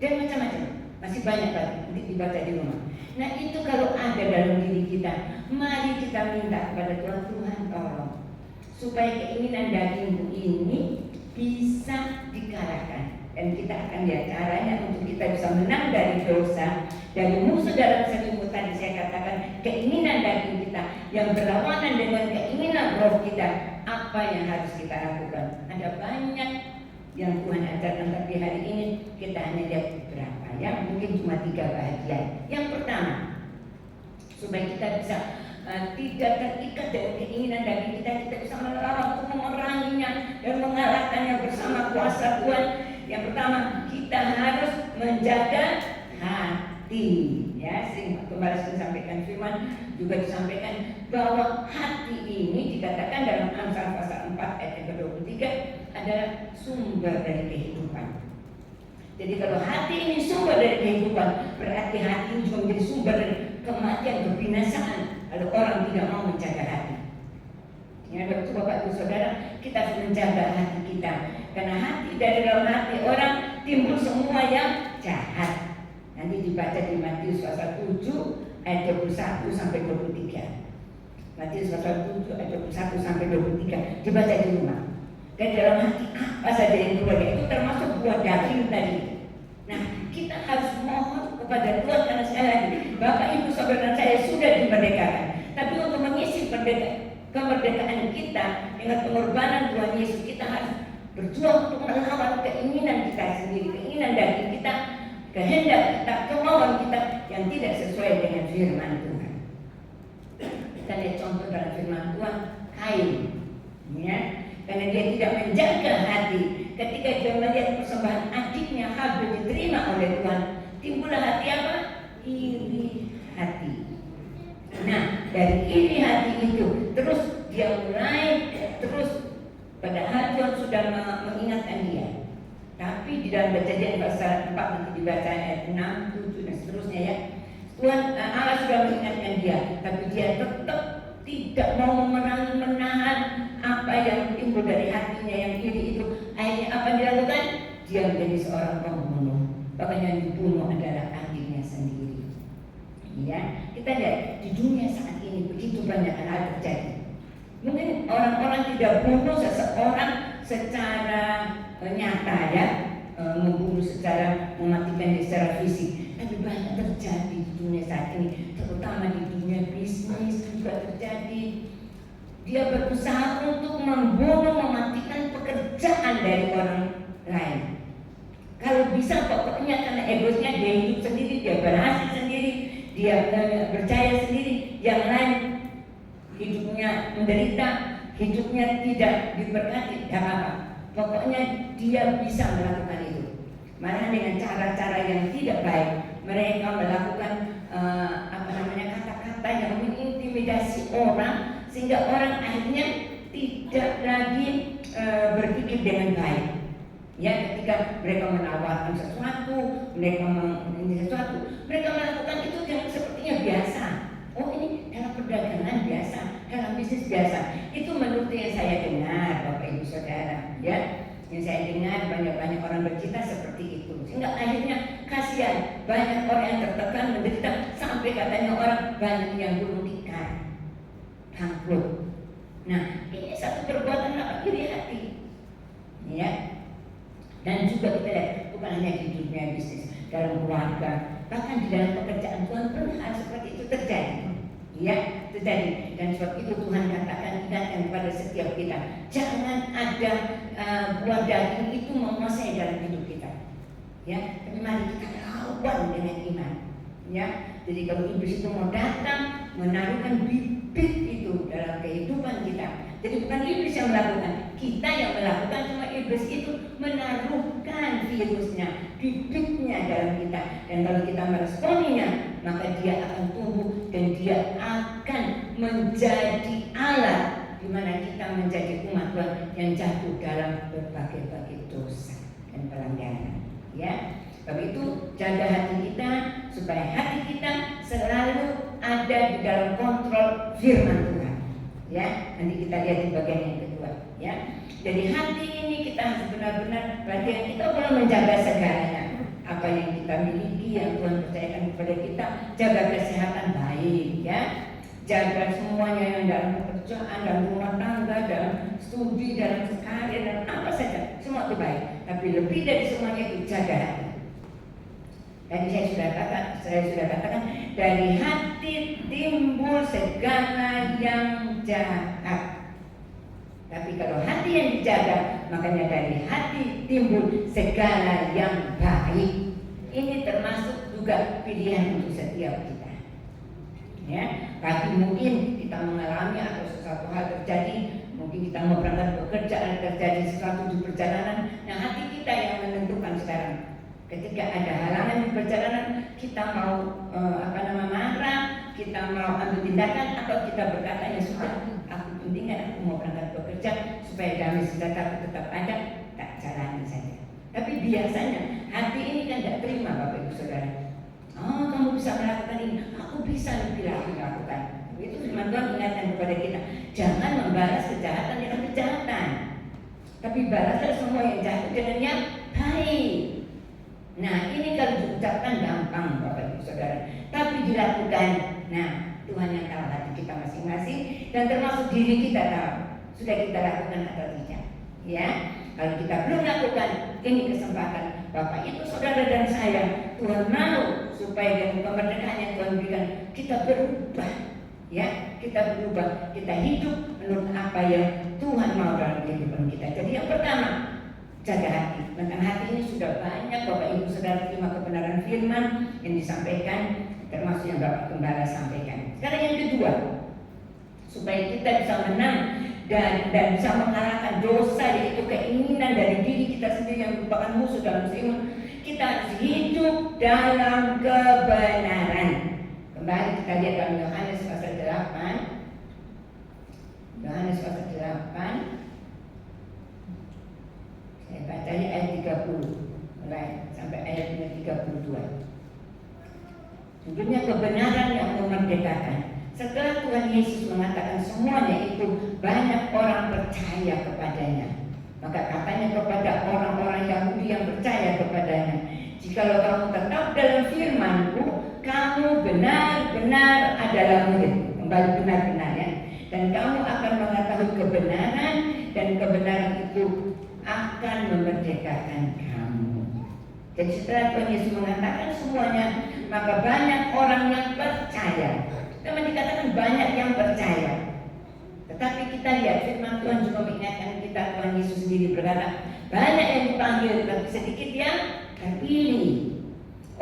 B: dan macam-macam. Masih banyak lagi, nanti dibaca di rumah. Nah, itu kalau ada dalam diri kita, mari kita minta kepada Tuhan, Tuhan tolong supaya keinginan dagingmu ini bisa dikalahkan, dan kita akan lihat caranya untuk kita bisa menang dari dosa, dari musuh dalam selimut tadi saya katakan, keinginan daging kita yang berlawanan dengan keinginan roh kita apa yang harus kita lakukan. Ada banyak yang Tuhan ajarkan, tapi hari ini kita hanya lihat beberapa ya, mungkin cuma 3 bahagian. Yang pertama, supaya kita bisa tidak terikat dengan keinginan daging kita bisa melawan untuk memeranginya dan mengalahkannya bersama kuasa Tuhan. Yang pertama, kita harus menjaga hati. Ya, sering kemarin disampaikan firman juga disampaikan bahwa hati ini dikatakan dalam Amsal pasal 4 ayat 23 adalah sumber dari kehidupan. Jadi kalau hati ini sumber dari kehidupan, berarti hati ini juga menjadi sumber dari kematian, kebinasaan kalau orang tidak mau menjaga hati. Ya, waktu Bapak Ibu Saudara, kita harus menjaga hati kita, karena hati, dari dalam hati orang timbul semua yang jahat. Nanti dibaca di Matius pasal 7 ayat 21 sampai 23. Matius pasal 7 ayat 21 sampai 23 dibaca di rumah. Dan dalam hati apa saja yang keluar, itu termasuk buah daging tadi. Nah, kita harus mohon kepada Tuhan, karena sekali lagi Bapak Ibu Saudara saya sudah dimerdekakan. Tapi untuk mengisi kemerdekaan kita dengan pengorbanan Tuhan Yesus, kita harus berjuang untuk melawan keinginan kita sendiri, keinginan daging kita, kehendak kita, kemauan kita yang tidak sesuai dengan firman Tuhan. Kita lihat contoh dalam firman Tuhan, Kain, ya, karena dia tidak menjaga hati. Ketika dia melihat persembahan adiknya Habil diterima oleh Tuhan, timbullah hati apa? Iri hati. Nah, dari iri hati itu terus dia mulai padahal Tuhan sudah mengingatkan dia. Tapi di dalam Kejadian pasal 4 nanti dibaca ayat 6, 7 dan seterusnya ya. Tuhan Allah sudah mengingatkan dia, tapi dia tetap tidak mau menahan apa yang timbul dari hatinya yang iri itu. Akhirnya apa yang dilakukan? Dia menjadi seorang pembunuh. Bahkan yang dibunuh adalah adiknya sendiri. Ya, kita lihat di dunia saat ini begitu banyak hal terjadi. Mungkin orang-orang tidak bunuh seseorang secara nyata ya, membunuh secara mematikan dia secara fisik, tapi banyak terjadi di dunia saat ini, terutama di dunia bisnis juga terjadi. Dia berusaha untuk membunuh, mematikan pekerjaan dari orang lain. Kalau bisa pokoknya karena egosnya dia hidup sendiri, dia berhasil sendiri, dia berjaya sendiri, yang lain hidupnya menderita, hidupnya tidak diberkati, tidak apa. Pokoknya dia bisa melakukan itu. Malah dengan cara-cara yang tidak baik, mereka melakukan kata-kata yang mengintimidasi orang, sehingga orang akhirnya tidak lagi berpikir dengan baik. Ya, ketika mereka menawarkan sesuatu, mereka melakukan itu yang sepertinya biasa. Oh, ini dalam perdagangan biasa, dalam bisnis biasa. Itu menurut yang saya dengar, Bapak Ibu Saudara, ya. Yang saya dengar banyak orang bercita seperti itu. Sehingga akhirnya kasihan, banyak orang yang tertekan, menderita, sampai katanya orang banyak yang gulung tikar, bangkrut. Nah, ini satu perbuatan apa? Iri hati. Ya. Dan juga kita lihat, bukan hanya di dunia bisnis, dalam keluarga, bahkan di dalam pekerjaan Tuhan pernah hal seperti itu terjadi. Ya, terjadi. Dan sebab itu Tuhan katakan, ingatkan kepada setiap kita, jangan ada buah daging itu menguasai dalam hidup kita. Ya, tapi mari kita lawan dengan iman. Ya, jadi kalau iblis itu mau datang menaruhkan bibit itu dalam kehidupan kita, jadi bukan iblis yang melakukan, kita yang melakukan. Cuma iblis itu menaruhkan virusnya, bibitnya dalam kita. Dan kalau kita meresponinya, maka dia akan tumbuh dan dia akan menjadi alat di mana kita menjadi umat Tuhan yang jatuh dalam berbagai-bagai dosa dan pelanggaran. Ya, tapi itu jaga hati kita supaya hati kita selalu ada di dalam kontrol firman Tuhan. Ya, nanti kita lihat di bagian yang kedua. Ya, jadi hati ini kita harus benar-benar bagian kita perlu menjaga segalanya. Apa yang kita miliki, yang Tuhan percayakan kepada kita, jaga kesehatan baik, ya, jaga semuanya yang dalam pekerjaan, dalam rumah tangga, dalam studi, dalam karir, dan apa saja, semua itu baik. Tapi lebih dari semuanya itu jaga hati. Tadi saya sudah katakan, dari hati timbul segala yang jahat. Tapi kalau hati yang dijaga, makanya dari hati timbul segala yang baik. Ini termasuk juga pilihan untuk setiap kita. Ya, tapi mungkin kita mengalami atau sesuatu hal terjadi, mungkin kita mau berangkat bekerja, ada terjadi sesuatu di perjalanan. Nah, hati kita yang menentukan sekarang. Ketika ada halangan di perjalanan, kita mau marah, kita mau ambil tindakan, atau kita berkata ya sudah, aku pentingkan aku mau berangkat bekerja supaya damai sejahtera tetap ada, tak jalani saja. Tapi biasanya hati ini kan tidak terima, Bapak Ibu Saudara. Oh, kamu bisa melakukan ini, aku bisa lebih lagi melakukan. Itu firman Tuhan mengingatkan kepada kita, jangan membalas kejahatan dengan kejahatan, tapi balaslah semua yang jahat dengan yang baik. Nah, ini kalau diucapkan gampang, Bapak Ibu Saudara, tapi dilakukan. Nah, Tuhan yang tahu hati kita masing-masing, dan termasuk diri kita tahu sudah kita lakukan atau tidak. Ya, kalau kita belum lakukan, ini kesempatan Bapak Ibu Saudara dan saya. Tuhan mau supaya dengan kemerdekaan yang Tuhan berikan kita berubah. Ya, kita berubah, kita hidup menurut apa yang Tuhan mau dalam kehidupan kita. Jadi yang pertama, jaga hati. Tentang hati ini sudah banyak Bapak Ibu Saudara terima kebenaran firman yang disampaikan, termasuk yang Bapak Gembala sampaikan. Sekarang yang kedua, supaya kita bisa menang dan bisa mengalahkan dosa, yaitu keinginan dari diri kita sendiri yang merupakan musuh dalam seiman, kita harus hidup dalam kebenaran. Kembali kita lihat dalam Yohanes pasal 8. Yohanes pasal 8. Saya baca ayat 30 mulai sampai ayat 32. Tentunya kebenaran yang memerdekakan. Setelah Tuhan Yesus mengatakan semuanya itu, banyak orang percaya kepadanya. Maka katanya kepada orang-orang Yahudi yang percaya kepadanya, jikalau kamu tetap dalam firman-Ku, kamu benar-benar adalah murid. Kembali benar-benar ya. Dan kamu akan mengetahui kebenaran, dan kebenaran itu akan memerdekakan kamu. Jadi setelah Tuhan Yesus mengatakan semuanya, maka banyak orang yang percaya. Teman dikatakan banyak yang percaya. Tetapi kita lihat firman Tuhan juga mengingatkan kita, Tuhan Yesus sendiri berkata, banyak yang dipanggil tapi sedikit yang terpilih.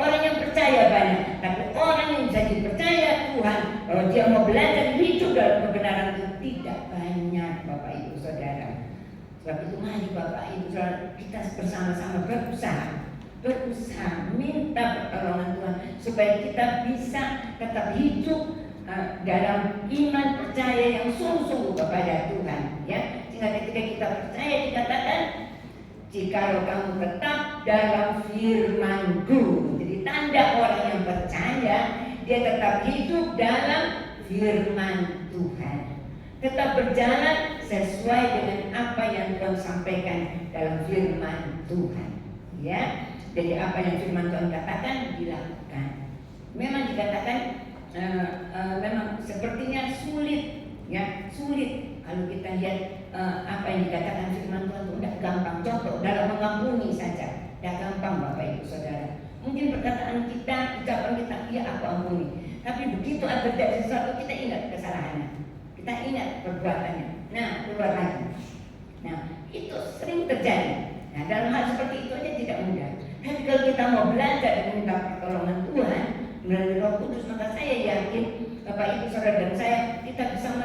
B: Orang yang percaya banyak, tapi orang yang bisa dipercaya Tuhan, kalau dia mau belajar hidup dalam kebenaran itu tidak banyak, Bapak Ibu Saudara. Sebab itu mari Bapak Ibu Saudara, kita bersama-sama berusaha minta pertolongan Tuhan supaya kita bisa tetap hidup dalam iman percaya yang sungguh-sungguh kepada Tuhan, ya. Sehingga ketika kita percaya dikatakan, jikalau kamu tetap dalam firman-Ku. Jadi tanda orang yang percaya, dia tetap hidup dalam firman Tuhan, tetap berjalan sesuai dengan apa yang Tuhan sampaikan dalam firman Tuhan, ya. Jadi apa yang firman Tuhan katakan dilakukan. Memang dikatakan memang sepertinya sulit, ya, sulit kalau kita lihat apa yang dikatakan firman Tuhan itu tidak gampang. Contoh dalam mengampuni saja, tidak gampang Bapak Ibu Saudara. Mungkin perkataan kita, ucapan kita, iya aku ampuni, tapi begitu ada terjadi sesuatu kita ingat kesalahannya, kita ingat perbuatannya, nah keluar lagi. Nah itu sering terjadi. Nah dalam hal seperti itu aja tidak mudah. Tapi kalau kita mau belajar dan minta pertolongan Tuhan melalui Roh Kudus, maka saya yakin Bapak Ibu Saudara dan saya, kita bisa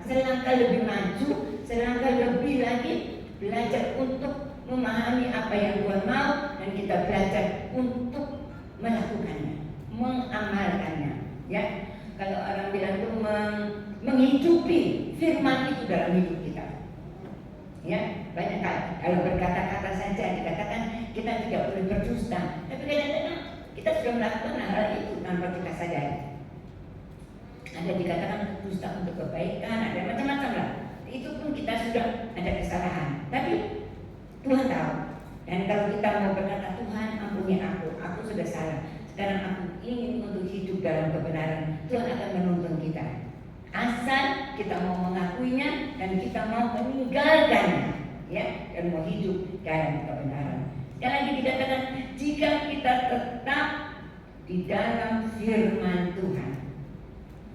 B: selangkah lebih maju, selangkah lebih lagi belajar untuk memahami apa yang Tuhan mau, dan kita belajar untuk melakukannya, mengamalkannya. Ya, kalau orang bilang itu menghidupi firman itu dalam hidup kita. Ya, banyak kali kalau berkata-kata saja dikatakan kita tidak boleh berdusta, tapi kadang-kadang kita sudah melakukan hal itu tanpa kita sadari. Ada dikatakan dusta untuk kebaikan, ada macam-macam lah. Itu pun kita sudah ada kesalahan, tapi Tuhan tahu. Dan kalau kita mau berkata, Tuhan ampuni aku sudah salah, sekarang aku ingin untuk hidup dalam kebenaran, Tuhan akan menuntun kita. Asal kita mau mengakuinya dan kita mau meninggalkannya, ya, dan mau hidup dalam kebenaran. Sekali lagi dikatakan, jika kita tetap di dalam firman Tuhan,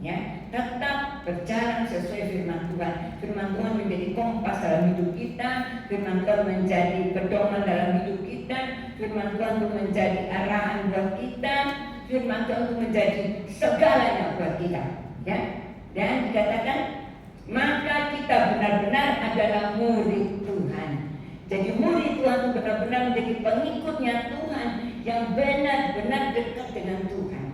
B: ya, tetap berjalan sesuai firman Tuhan. Firman Tuhan menjadi kompas dalam hidup kita, firman Tuhan menjadi pedoman dalam hidup kita, firman Tuhan itu menjadi arahan buat kita, firman Tuhan itu menjadi segalanya buat kita. Ya, dan dikatakan maka kita benar-benar adalah murid Tuhan. Jadi murid Tuhan itu benar-benar menjadi pengikutnya Tuhan yang benar-benar dekat dengan Tuhan,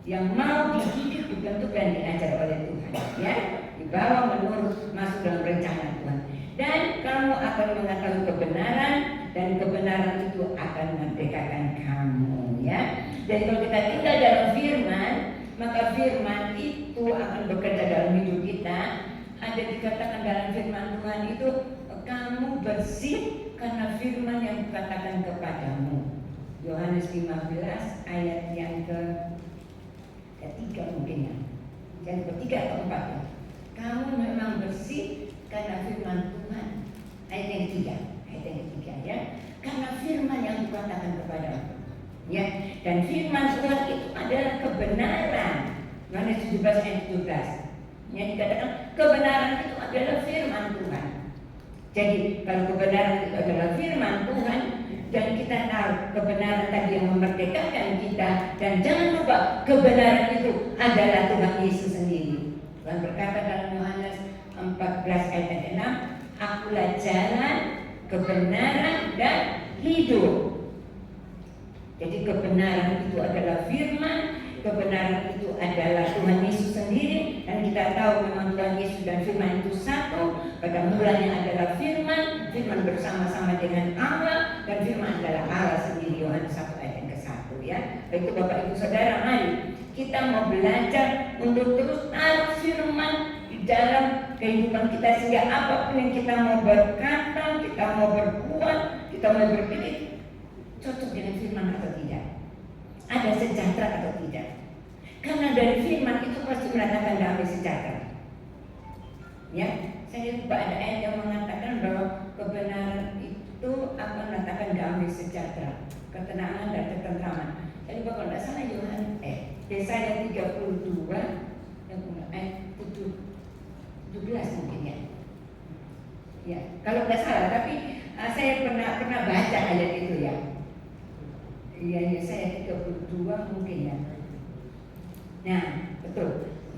B: yang mau dididik, dibentuk dan diajar oleh Tuhan, ya, dibawa menurut masuk dalam rencana Tuhan. Dan kamu akan mengetahui kebenaran, dan kebenaran itu akan memerdekakan kamu, ya. Jadi kalau kita tinggal dalam firman, maka firman itu akan bekerja dalam hidup kita. Ada dikatakan dalam firman Tuhan itu, kamu bersih karena firman yang dikatakan kepadamu. Yohanes 15 ayat yang ketiga mungkin ya, yang ketiga atau keempat ya. Kamu memang bersih karena firman Tuhan. Ayat yang ketiga ya. Karena firman yang dikatakan kepadamu. Ya, dan firman Tuhan itu adalah kebenaran. Yohanes 17 ayat 17. Yang dikatakan kebenaran itu adalah firman Tuhan. Jadi kalau kebenaran itu adalah firman Tuhan, dan kita tahu kebenaran tadi yang memerdekakan kita, dan jangan lupa kebenaran itu adalah Tuhan Yesus sendiri. Tuhan berkata dalam Yohanes 14 ayat 6, akulah jalan, kebenaran dan hidup. Jadi kebenaran itu adalah firman, kebenaran itu adalah Tuhan Yesus sendiri, dan kita tahu memang Tuhan Yesus dan firman itu satu. Pada mulanya adalah firman, firman bersama-sama dengan Allah, dan firman adalah Allah sendiri. Yohanes 1 ayat yang ke-1 ya. Baik itu Bapak Ibu Saudara, mari kita mau belajar untuk terus taruh firman di dalam kehidupan kita, sehingga apapun yang kita mau berkata, kita mau berbuat, kita mau berpikir, cocok dengan firman atau tidak, ada sejahtera atau tidak. Karena dari firman itu pasti mendatangkan damai sejahtera. Ya, saya lupa ada ayat yang mengatakan bahwa kebenaran itu akan mendatangkan damai sejahtera, ketenangan dan ketentraman. Jadi kalau tidak salah Yesaya 32 ayat 17 mungkin ya. Ya, kalau tidak salah, tapi saya pernah baca ayat itu ya. Iya, Yesaya 32 mungkin ya. Nah, betul.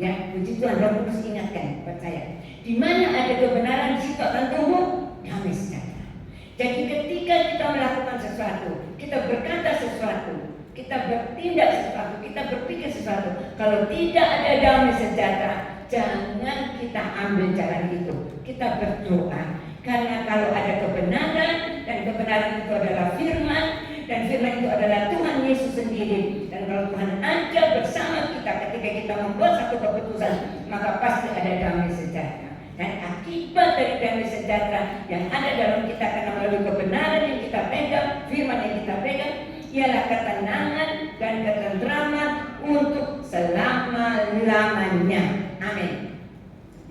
B: Ya, puji Tuhan, Roh Kudus ingatkan percaya. Di mana ada kebenaran, di situ akan tumbuh damai sejahtera. Jadi ketika kita melakukan sesuatu, kita berkata sesuatu, kita bertindak sesuatu, kita berpikir sesuatu, kalau tidak ada damai sejahtera, jangan kita ambil jalan itu. Kita berdoa, karena kalau ada kebenaran, dan kebenaran itu adalah firman, dan firman itu adalah Tuhan Yesus sendiri. Dan kalau Tuhan ada bersama kita ketika kita membuat satu keputusan, maka pasti ada damai sejahtera. Dan akibat dari damai sejahtera yang ada dalam kita karena melalui kebenaran yang kita pegang, firman yang kita pegang, ialah ketenangan dan ketentraman untuk selama-lamanya. Amin.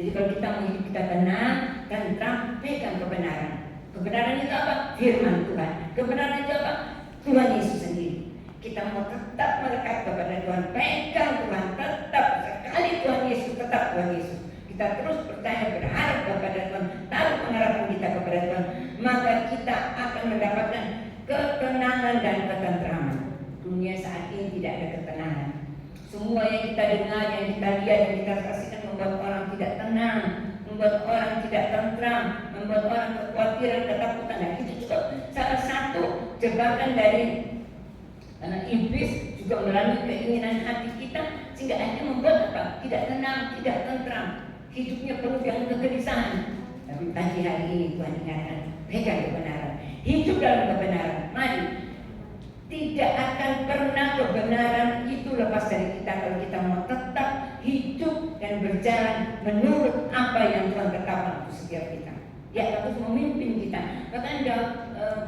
B: Jadi kalau kita mau hidup kita tenang, tentram, pegang kebenaran. Kebenaran itu apa? Firman Tuhan. Kebenaran itu apa? Tuhan Yesus sendiri. Kita mau tetap melekat kepada Tuhan, pegang Tuhan, tetap sekali Tuhan Yesus, tetap Tuhan Yesus. Kita terus percaya, berharap kepada Tuhan, taruh pengharapan kita kepada Tuhan, maka kita akan mendapatkan ketenangan dan ketentraman. Dunia saat ini tidak ada ketenangan. Semua yang kita dengar, yang kita lihat, yang kita saksikan membuat orang tidak tenang, membuat orang tidak tentram, membuat orang kekhawatiran, ketakutan. Dan itu juga salah satu jebakan dari iblis, juga melalui keinginan hati kita, sehingga akhirnya membuat apa? Tidak tenang, tidak tentram, hidupnya penuh dengan kegelisahan. Tapi pagi hari ini Tuhan ingatkan, pegang kebenaran, hidup dalam kebenaran. Mari, tidak akan pernah kebenaran itu lepas dari kita kalau kita mau tetap hidup dan berjalan menurut apa yang Tuhan tetapkan untuk setiap kita. Ya, terus memimpin kita. Bahkan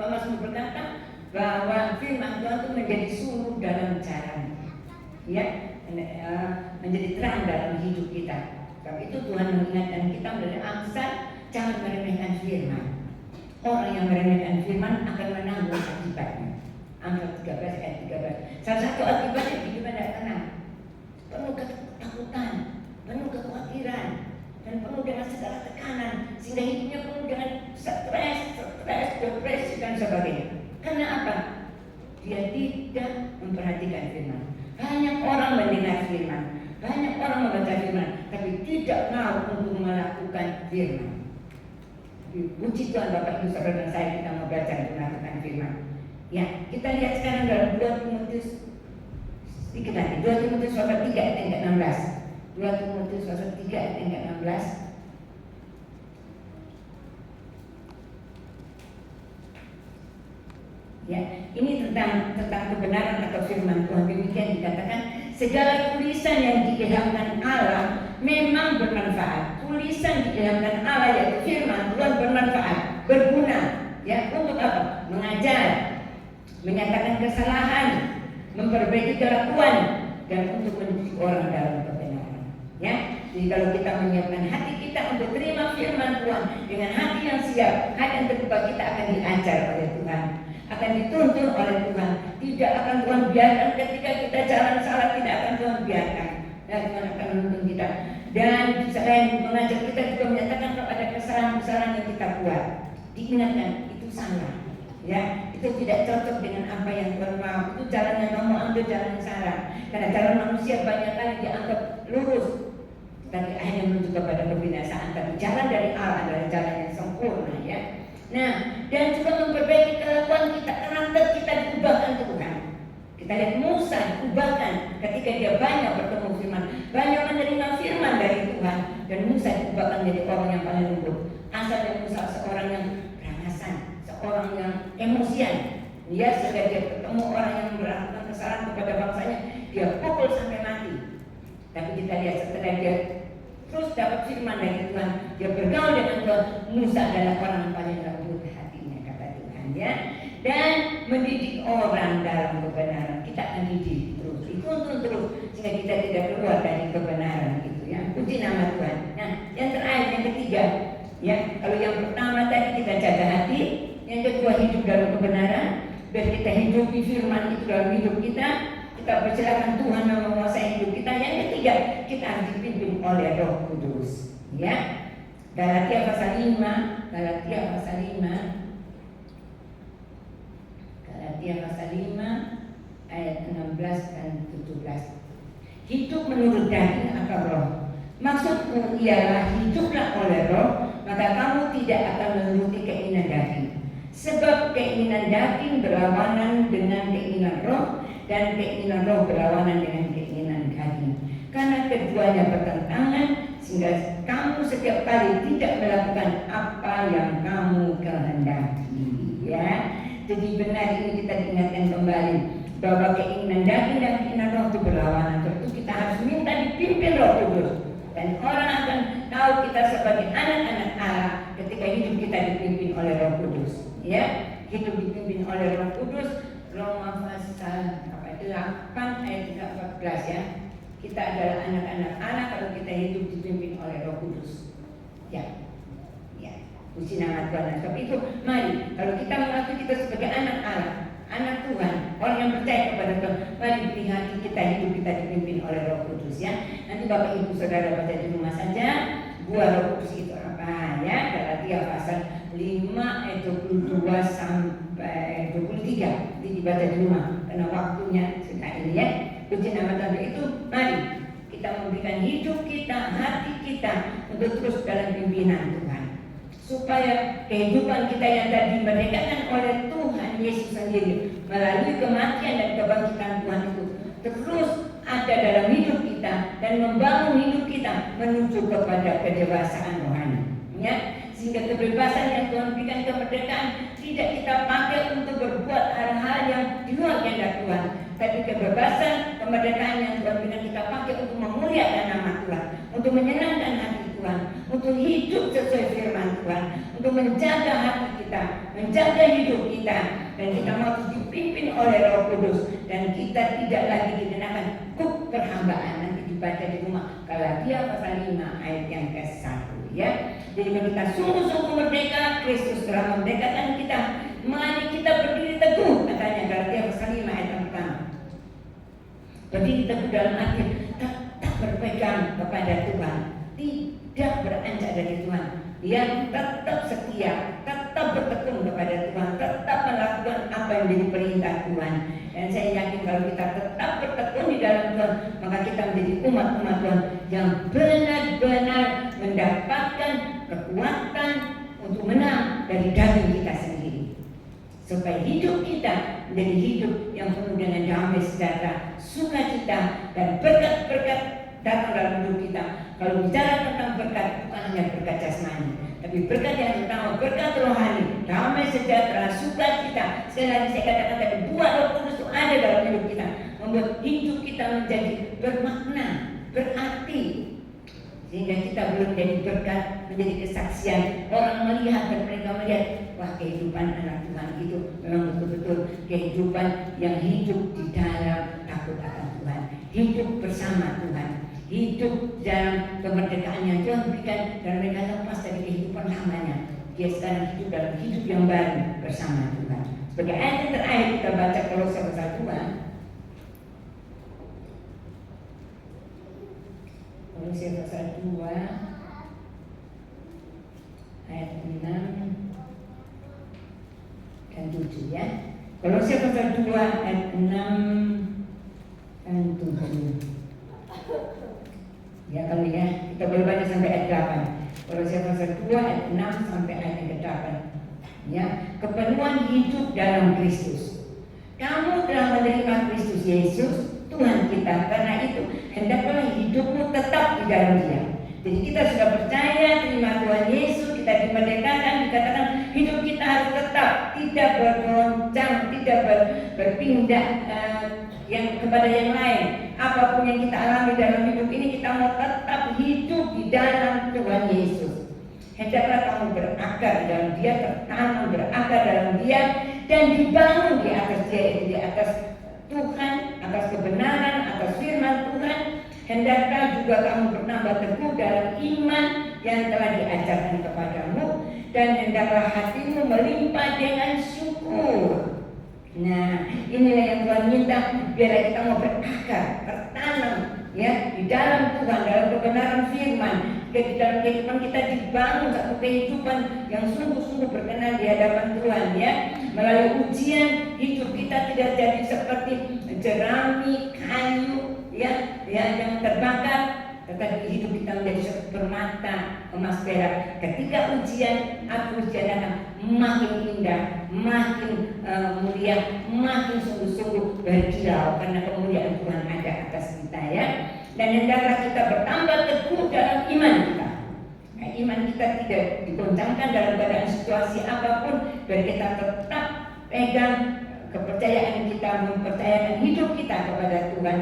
B: Pak Mazmur berkata bahwa firman Tuhan itu menjadi suluh dalam jalan, ya, menjadi terang dalam hidup kita. Sebab itu Tuhan mengingatkan kita menjadi angsa, jangan meremehkan firman. Orang yang meremehkan firman akan menanggung akibatnya. Amsal 13 ayat 13. Salah satu akibatnya hidup tidak tenang, penuh ketakutan, penuh kekhawatiran, penuh dengan segala tekanan, sehingga hidupnya penuh dengan stres, depresi dan sebagainya. Karena apa? Dia tidak memperhatikan firman. Banyak orang mendengar firman, banyak orang membaca firman, tapi tidak mau untuk melakukan firman. Puji Tuhan Bapak Ibu Saudara dan saya, kita mau baca dan melakukan firman. Ya, kita lihat sekarang dalam 2 Timotius sedikit lagi, 2 Timotius pasal 3 ayat yang ke-16. 2 Timotius pasal 3 ayat yang ke-16. Ya, ini tentang kebenaran atau firman Tuhan. Demikian dikatakan, segala tulisan yang diilhamkan Allah memang bermanfaat. Tulisan diilhamkan Allah yaitu firman Tuhan bermanfaat, berguna. Ya, untuk apa? Mengajar, menyatakan kesalahan, memperbaiki kelakuan, dan untuk mendidik orang dalam kebenaran. Ya, jadi kalau kita menyiapkan hati kita untuk terima firman Tuhan dengan hati yang siap, hati yang terbuka, kita akan diajar oleh Tuhan, akan dituntun oleh Tuhan. Tidak akan Tuhan biarkan ketika kita jalan salah, tidak akan Tuhan biarkan. Dan Tuhan akan menuntun kita. Dan selain mengajar, kita juga menyatakan kalau ada kesalahan-kesalahan yang kita buat, diingatkan itu salah. Ya, itu tidak cocok dengan apa yang Tuhan mau. Itu jalan yang kamu ambil, jalan yang salah. Karena jalan manusia banyak kali dianggap lurus, tapi akhirnya menuju kepada kebinasaan. Tapi jalan dari Allah adalah jalan yang sempurna, ya. Nah, dan juga memperbaiki kelakuan kita, karakter kita diubahkan Tuhan. Kita lihat Musa diubahkan ketika dia banyak bertemu firman, banyak menerima firman dari Tuhan, dan Musa diubahkan menjadi orang yang paling lembut. Asalnya Musa seorang yang berangasan, seorang yang emosian. Dia sudah dia ketemu orang yang melakukan kesalahan kepada bangsanya, dia pukul sampai mati. Tapi kita lihat setelah dia terus dapat firman dari Tuhan, dia bergaul dengan Tuhan, Musa adalah orang yang paling lembut hatinya, kata Tuhan, ya. Dan mendidik orang dalam kebenaran. Kita akan didik terus, dituntun terus, sehingga kita tidak keluar dari kebenaran itu, ya. Puji nama Tuhan. Nah, yang terakhir, yang ketiga, ya. Kalau yang pertama tadi kita jaga hati, yang kedua hidup dalam kebenaran, biar kita hidupi firman itu dalam hidup kita. Kita persilakan Tuhan yang menguasai hidup kita. Yang ketiga, kita harus dipimpin oleh Roh Kudus. Ya, Galatia pasal 5, Galatia pasal 5 ayat 16 dan 17. Hidup menurut daging atau roh. Maksudku ialah hiduplah oleh roh, maka kamu tidak akan menuruti keinginan daging. Sebab keinginan daging berlawanan dengan keinginan roh, dan keinginan roh berlawanan dengan keinginan daging. Karena keduanya bertentangan, sehingga kamu setiap kali tidak melakukan apa yang kamu kehendaki. Ya, jadi benar ini kita diingatkan kembali bahwa keinginan daging dan keinginan roh itu berlawanan. Tentu kita harus minta dipimpin Roh Kudus, dan orang akan tahu kita sebagai anak-anak Allah ketika hidup kita dipimpin oleh Roh Kudus. Ya, hidup dipimpin oleh Roh Kudus. Roma pasal 8 ayat 14, ya. Kita adalah anak-anak Allah kalau kita hidup dipimpin oleh Roh Kudus. Ya, ya. Puji nama Tuhan. Sebab itu, mari kalau kita mengaku kita sebagai anak Allah, anak Tuhan, orang yang percaya kepada Tuhan, mari beri hati kita, hidup kita dipimpin oleh Roh Kudus, ya. Nanti Bapak Ibu Saudara baca di rumah saja buah Roh Kudus itu apa, ya. Galatia pasal 5 ayat 22 sampai 23. Nanti dibaca di rumah karena waktunya sudah ini, ya. Puji nama Tuhan. Itu mari kita memberikan hidup kita, hati kita untuk terus dalam pimpinan Tuhan, supaya kehidupan kita yang tadi dimerdekakan oleh Tuhan Yesus sendiri melalui kematian dan kebangkitan Tuhan itu terus ada dalam hidup kita dan membangun hidup kita menuju kepada kedewasaan rohani, ya. Sehingga kebebasan yang Tuhan berikan, kemerdekaan, tidak kita pakai untuk berbuat hal-hal yang di luar kehendak Tuhan, tapi kebebasan, kemerdekaan yang Tuhan berikan kita pakai untuk memuliakan nama Tuhan, untuk menyenangkan hati Tuhan, untuk hidup sesuai firman Tuhan, untuk menjaga hati kita, menjaga hidup kita, dan kita mau dipimpin oleh Roh Kudus, dan kita tidak lagi dikenakan kuk perhambaan. Nanti dibaca di rumah Galatia pasal 5 ayat yang ke-1, ya. Jadi kalau kita sungguh-sungguh merdeka, Kristus telah memerdekakan kita. Mari kita berdiri teguh, katanya Galatia pasal 5 ayat yang pertama. Berdiri teguh dalam arti tetap berpegang kepada Tuhan. tidak beranjak dari Tuhan, yang tetap setia, tetap bertekun kepada Tuhan, tetap melakukan apa yang menjadi perintah Tuhan. Dan saya yakin kalau kita tetap bertekun di dalam Tuhan, maka kita menjadi umat-umat Tuhan yang benar-benar mendapatkan kekuatan untuk menang dari daging kita sendiri, supaya hidup kita menjadi hidup yang penuh dengan damai sejahtera, sukacita, dan berkat-berkat datang dalam hidup kita. Kalau bicara tentang berkat, bukan hanya berkat jasmani, tapi berkat yang utama, berkat rohani, damai sejahtera, sukacita. Sekali lagi saya katakan tadi, buah Roh Kudus itu ada dalam hidup kita, membuat hidup kita menjadi bermakna, berarti, sehingga kita belum jadi berkat, menjadi kesaksian. Orang melihat dan mereka melihat, wah, kehidupan anak Tuhan itu memang betul-betul kehidupan yang hidup di dalam takut akan Tuhan, hidup bersama Tuhan, hidup dalam kemerdekaan yang Tuhan berikan, dan mereka lepas dari kehidupan lamanya. Dia sekarang hidup dalam hidup yang baru bersama Tuhan. Sebagai ayat yang terakhir kita baca Kolose pasal 2. Kolose pasal 2 ayat 6 dan 7 ya. Kolose pasal 2 ayat 6 dan 7. Ya kali ya, kita boleh baca sampai ayat 8. Kolose pasal 2 ayat 6 sampai ayat 8. Ya, kepenuhan hidup dalam Kristus. Kamu telah menerima Kristus Yesus Tuhan kita, karena itu hendaklah hidupmu tetap di dalam Dia. Jadi kita sudah percaya, terima Tuhan Yesus, kita dimerdekakan, dikatakan hidup kita harus tetap, tidak bergoncang, tidak berpindah yang kepada yang lain. Apapun yang kita alami dalam hidup ini, kita mau tetap hidup di dalam Tuhan Yesus. Hendaklah kamu berakar di dalam Dia, tertanam berakar dalam Dia, dan dibangun di atas Dia, yaitu di atas Tuhan, atas kebenaran, atas firman Tuhan. Hendaklah juga kamu bertambah teguh dalam iman yang telah diajarkan kepadamu, dan hendaklah hatimu melimpah dengan syukur. Nah, inilah yang Tuhan minta, biar kita mau berakar, tertanam ya di dalam Tuhan, dalam kebenaran firman. Di dalam kehidupan kita dibangun satu kehidupan yang sungguh-sungguh berkenan di hadapan Tuhan ya. Melalui ujian, hidup kita tidak jadi seperti jerami kayu ya yang terbakar, tetapi hidup kita menjadi seperti permata emas perak. Ketika ujian datang, makin indah, makin mulia, makin sungguh-sungguh berkilau, karena kemuliaan Tuhan ada atas kita ya. Dan hendaklah kita bertambah teguh dalam iman kita. Nah, iman kita tidak digoncangkan dalam keadaan situasi apapun, biar kita tetap pegang kepercayaan kita, mempercayakan hidup kita kepada Tuhan,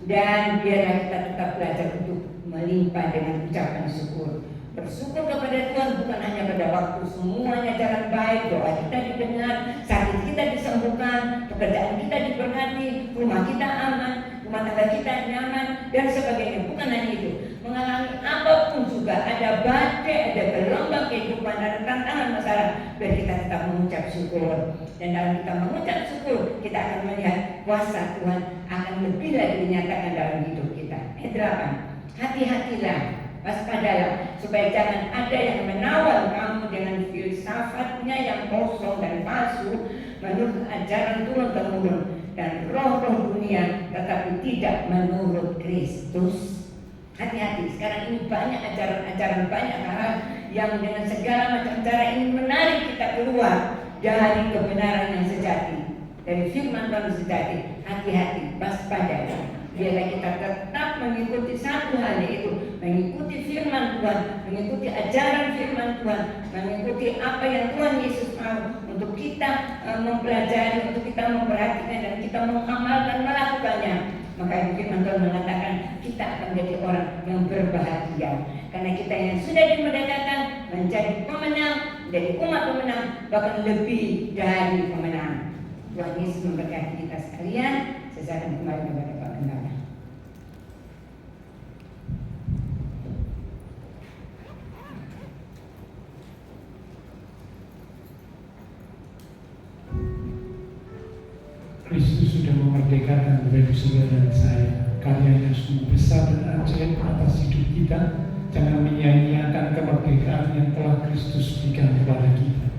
B: dan biarlah kita tetap belajar untuk melimpah dengan ucapan syukur. Bersyukur kepada Tuhan bukan hanya pada waktu semuanya jalan baik, doa kita didengar, sakit kita disembuhkan, pekerjaan kita diberkati, rumah kita aman, rumah tangga kita nyaman, dan sebagainya. Bukan hanya itu, mengalami apapun juga, ada badai, ada gelombang kehidupan, dan tantangan masalah, biar kita tetap mengucap syukur. Dan dalam kita mengucap syukur, kita akan melihat kuasa Tuhan akan lebih lagi dinyatakan dalam hidup kita. Ayat 8, hati-hatilah, waspadalah, supaya jangan ada yang menawan kamu dengan filsafatnya yang kosong dan palsu, menurut ajaran turun-temurun dan roh-roh dunia, tetapi tidak menurut Kristus. Hati-hati, sekarang ini banyak ajaran-ajaran, banyak hal yang dengan segala macam cara ingin menarik kita keluar dari kebenaran yang sejati, dari firman Tuhan sejati. Hati-hati, waspada. Biarlah kita tetap mengikuti satu hal, yaitu mengikuti firman Tuhan, mengikuti ajaran firman Tuhan, mengikuti apa yang Tuhan Yesus mau untuk kita mempelajari, untuk kita memperhatikan, dan kita mengamalkan, melakukannya. Maka firman Tuhan mengatakan kita akan menjadi orang yang berbahagia, karena kita yang sudah dimerdekakan menjadi pemenang, menjadi umat pemenang, bahkan lebih dari pemenang. Tuhan Yesus memberkati kita sekalian. Saya akan kembali kepada Pak Gembala.
A: Kristus sudah memerdekakan Bapak Ibu Saudara dan saya. Karyanya sungguh besar dan ajaib atas hidup kita,
C: jangan menyia-nyiakan kemerdekaan yang telah Kristus berikan kepada kita.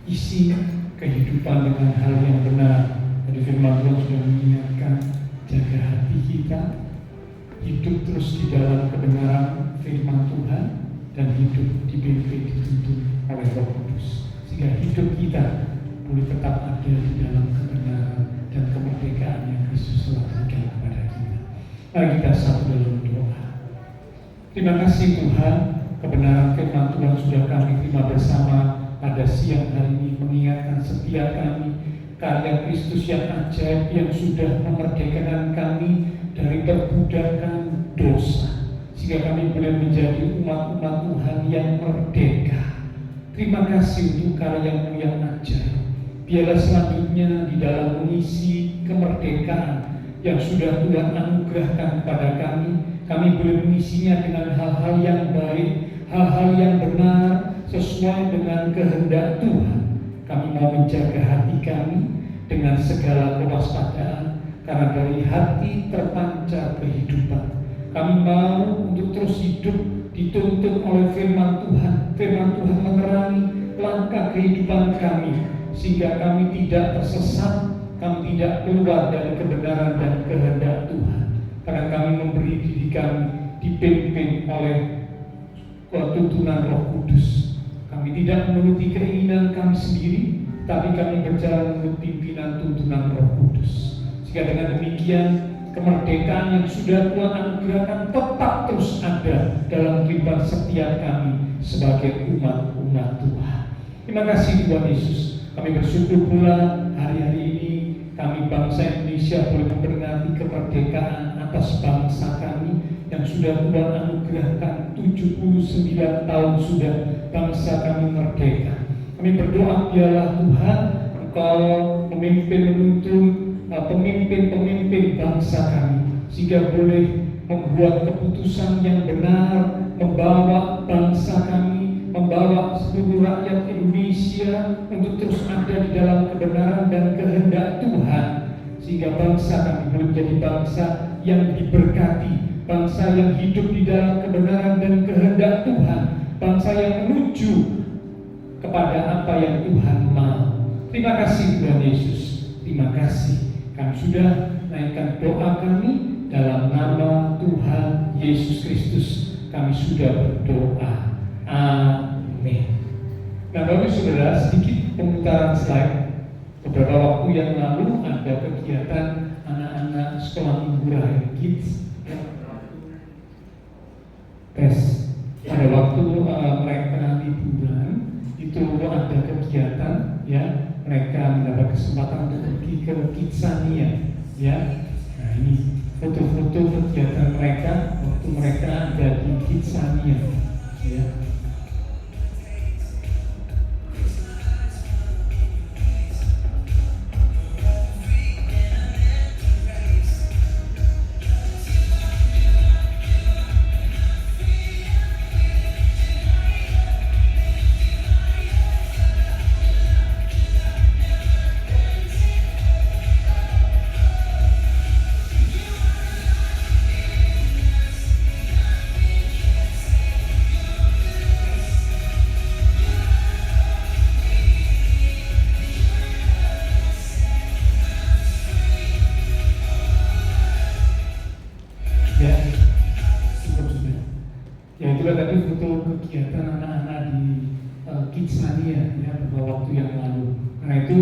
C: Isi kehidupan dengan hal yang benar. Tadi firman Tuhan sudah mengingatkan, jaga hati kita, hidup terus di dalam kebenaran firman Tuhan, dan hidup dipimpin dituntun oleh Roh Kudus, sehingga hidup kita boleh tetap ada di dalam kebenaran dan kemerdekaan yang Kristus telah berikan kepada kita. Mari kita satu dalam doa. Terima kasih Tuhan, kebenaran firman Tuhan sudah kami terima bersama pada siang hari ini, mengingatkan setiap kami karya Kristus yang ajaib yang sudah memerdekakan kami dari perbudakan dosa, sehingga kami boleh menjadi umat-umat Tuhan yang merdeka. Terima kasih untuk karya-Mu yang ajaib. Biarlah selanjutnya di dalam mengisi kemerdekaan yang sudah Tuhan anugerahkan kepada kami boleh mengisinya dengan hal-hal yang baik, hal-hal yang benar, sesuai dengan kehendak Tuhan. Kami mau menjaga hati kami dengan segala kewaspadaan, karena dari hati terpancar kehidupan. Kami mau untuk terus hidup dituntun oleh firman Tuhan. Firman Tuhan menerangi langkah kehidupan kami, sehingga kami tidak tersesat, kami tidak keluar dari kebenaran dan kehendak Tuhan. Karena kami memberi diri kami dipimpin oleh tuntunan Roh Kudus. Kami tidak menuruti keinginan kami sendiri, tapi kami berjalan menurut pimpinan tuntunan Roh Kudus. Sehingga dengan demikian kemerdekaan yang sudah Tuhan anugerahkan tetap terus ada dalam kehidupan setiap kami sebagai umat-umat Tuhan. Terima kasih Tuhan Yesus. Kami bersyukur pula hari-hari ini kami bangsa Indonesia boleh memperingati kemerdekaan atas bangsa kami yang sudah Tuhan anugerahkan 79 tahun sudah bangsa kami merdeka. Kami berdoa biarlah Tuhan Engkau memimpin menuntun pemimpin-pemimpin bangsa kami, sehingga boleh membuat keputusan yang benar, membawa bangsa kami, membawa seluruh rakyat Indonesia untuk terus ada di dalam kebenaran dan kehendak Tuhan, sehingga bangsa kami boleh menjadi bangsa yang diberkati, bangsa yang hidup di dalam kebenaran dan kehendak Tuhan, bangsa yang menuju kepada apa yang Tuhan mau. Terima kasih Tuhan Yesus. Terima kasih. Kami sudah naikkan doa kami dalam nama Tuhan Yesus Kristus. Kami sudah berdoa. Amin. Nah, Bapak Saudara, sedikit pemutaran slide. Beberapa waktu yang lalu ada kegiatan anak-anak sekolah minggu Rahel Kids. Tes. Pada waktu mereka liburan, itu ada kegiatan, ya, mereka mendapat kesempatan untuk pergi ke Kidsania, ya. Nah, ini foto-foto kegiatan mereka waktu mereka ada di Kidsania, ya. Kegiatan anak-anak di Kidsania, ya, beberapa waktu yang lalu. Karena itu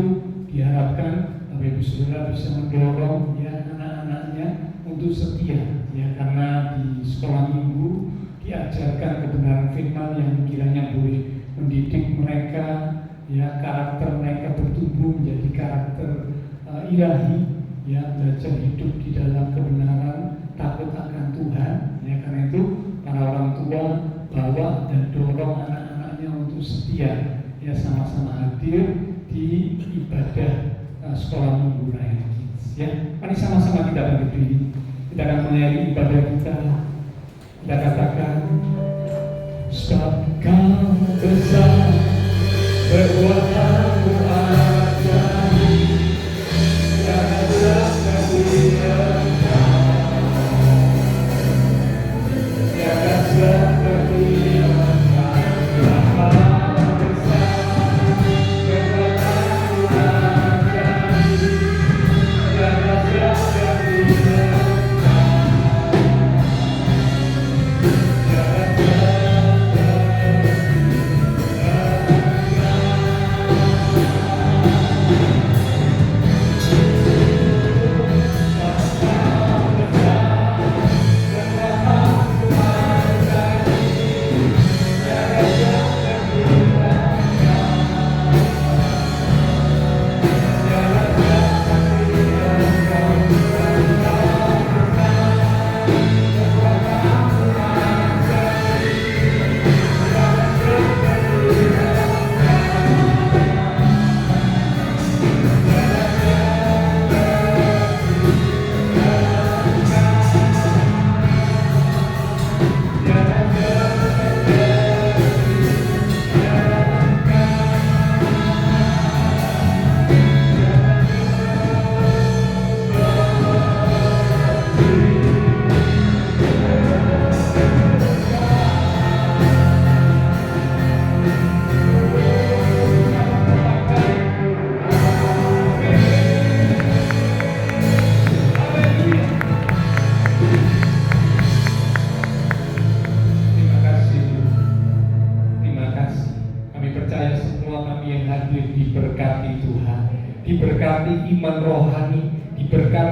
C: diharapkan Bapak Ibu Saudara bisa mendorong, ya, anak-anaknya untuk setia, ya, karena di sekolah minggu diajarkan kebenaran firman yang kiranya boleh mendidik mereka, ya, karakter mereka bertumbuh menjadi karakter ilahi, ya, belajar hidup di dalam kebenaran, takut akan Tuhan, ya. Karena itu para orang tua bawa dan dorong anak-anaknya untuk setia, ya, sama-sama hadir di ibadah sekolah minggu Rahel Kids, ya. Mari sama-sama kita berdiri. Kita akan mengakhiri ibadah kita. Kita katakan, sebab Kau besar, perbuatanmu ajaib, tiada seperti Engkau, tiada seperti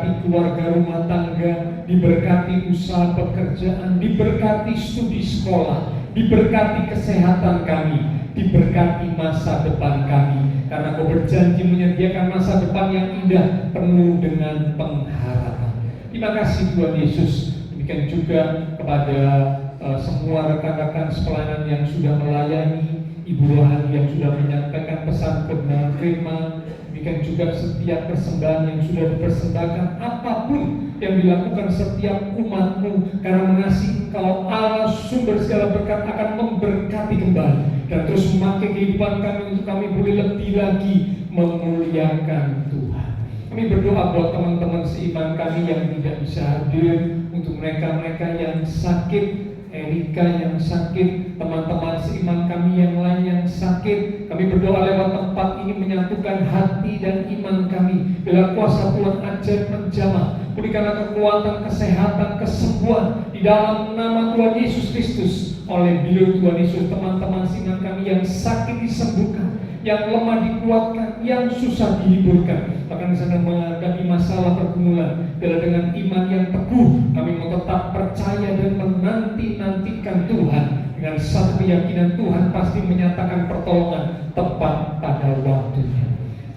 C: diberkati keluarga rumah tangga, diberkati usaha pekerjaan, diberkati studi sekolah, diberkati kesehatan kami, diberkati masa depan kami. Karena Kau berjanji menyediakan masa depan yang indah penuh dengan pengharapan. Terima kasih Tuhan Yesus. Demikian juga kepada semua rekan-rekan sepelayanan yang sudah melayani, Ibu Rohani yang sudah menyampaikan pesan kebenaran firman. Demikian juga setiap persembahan yang sudah dipersembahkan, apapun yang dilakukan setiap umat-Mu, karena mengasihi Engkau Allah sumber segala berkat akan memberkati kembali dan terus memakai kehidupan kami untuk kami boleh lebih lagi memuliakan Tuhan. Kami berdoa buat teman-teman seiman kami yang tidak bisa hadir, untuk mereka-mereka yang sakit, Erika yang sakit, teman-teman seiman kami yang lain yang sakit. Kami berdoa lewat tempat ini menyatukan hati dan iman kami. Bila kuasa Tuhan ajar menjamah, berikanlah kekuatan, kesehatan, kesembuhan di dalam nama Tuhan Yesus Kristus. Oleh beliau Tuhan Yesus, teman-teman seiman kami yang sakit disembuhkan, yang lemah dikuatkan, yang susah dihiburkan, bahkan sedang menghadapi masalah pergumulan. Bila dengan iman yang teguh kami mau tetap percaya dan menanti-nantikan Tuhan, dengan satu keyakinan Tuhan pasti menyatakan pertolongan tepat pada waktunya.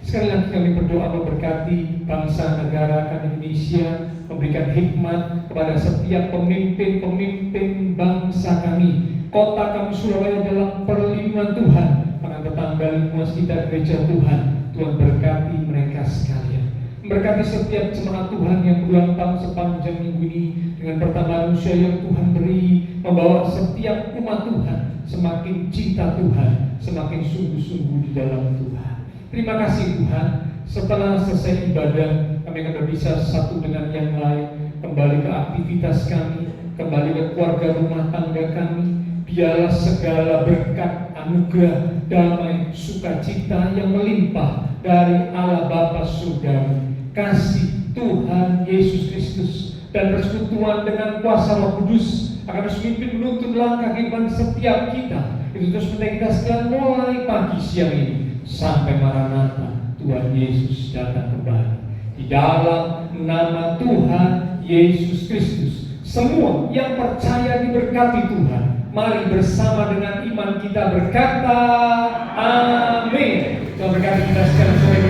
C: Sekali lagi kami berdoa memberkati bangsa negara kami Indonesia, memberikan hikmat kepada setiap pemimpin-pemimpin bangsa kami. Kota kami Surabaya dalam perlindungan Tuhan, para tetangga lingkungan sekitar gereja Tuhan. Tuhan berkati mereka sekalian. Berkati setiap jemaat Tuhan yang berulang tahun sepanjang minggu ini dengan pertambahan usia yang Tuhan beri, membawa setiap umat Tuhan semakin cinta Tuhan, semakin sungguh-sungguh di dalam Tuhan. Terima kasih Tuhan. Setelah selesai ibadah, kami akan berpisah satu dengan yang lain, kembali ke aktivitas kami, kembali ke keluarga rumah tangga kami. Biarlah segala berkat, anugerah, damai, sukacita yang melimpah dari Allah Bapa Surgawi, kasih Tuhan Yesus Kristus, dan persekutuan dengan kuasa Roh Kudus akan terus memimpin menuntun langkah kehidupan setiap kita. Itu terus menyertai kita sekalian mulai pagi siang ini sampai Maranatha, Tuhan Yesus datang kembali. Di dalam nama Tuhan Yesus Kristus, semua yang percaya diberkati Tuhan. Mari bersama dengan iman kita berkata, amin. Tuhan berkati kita sekalian.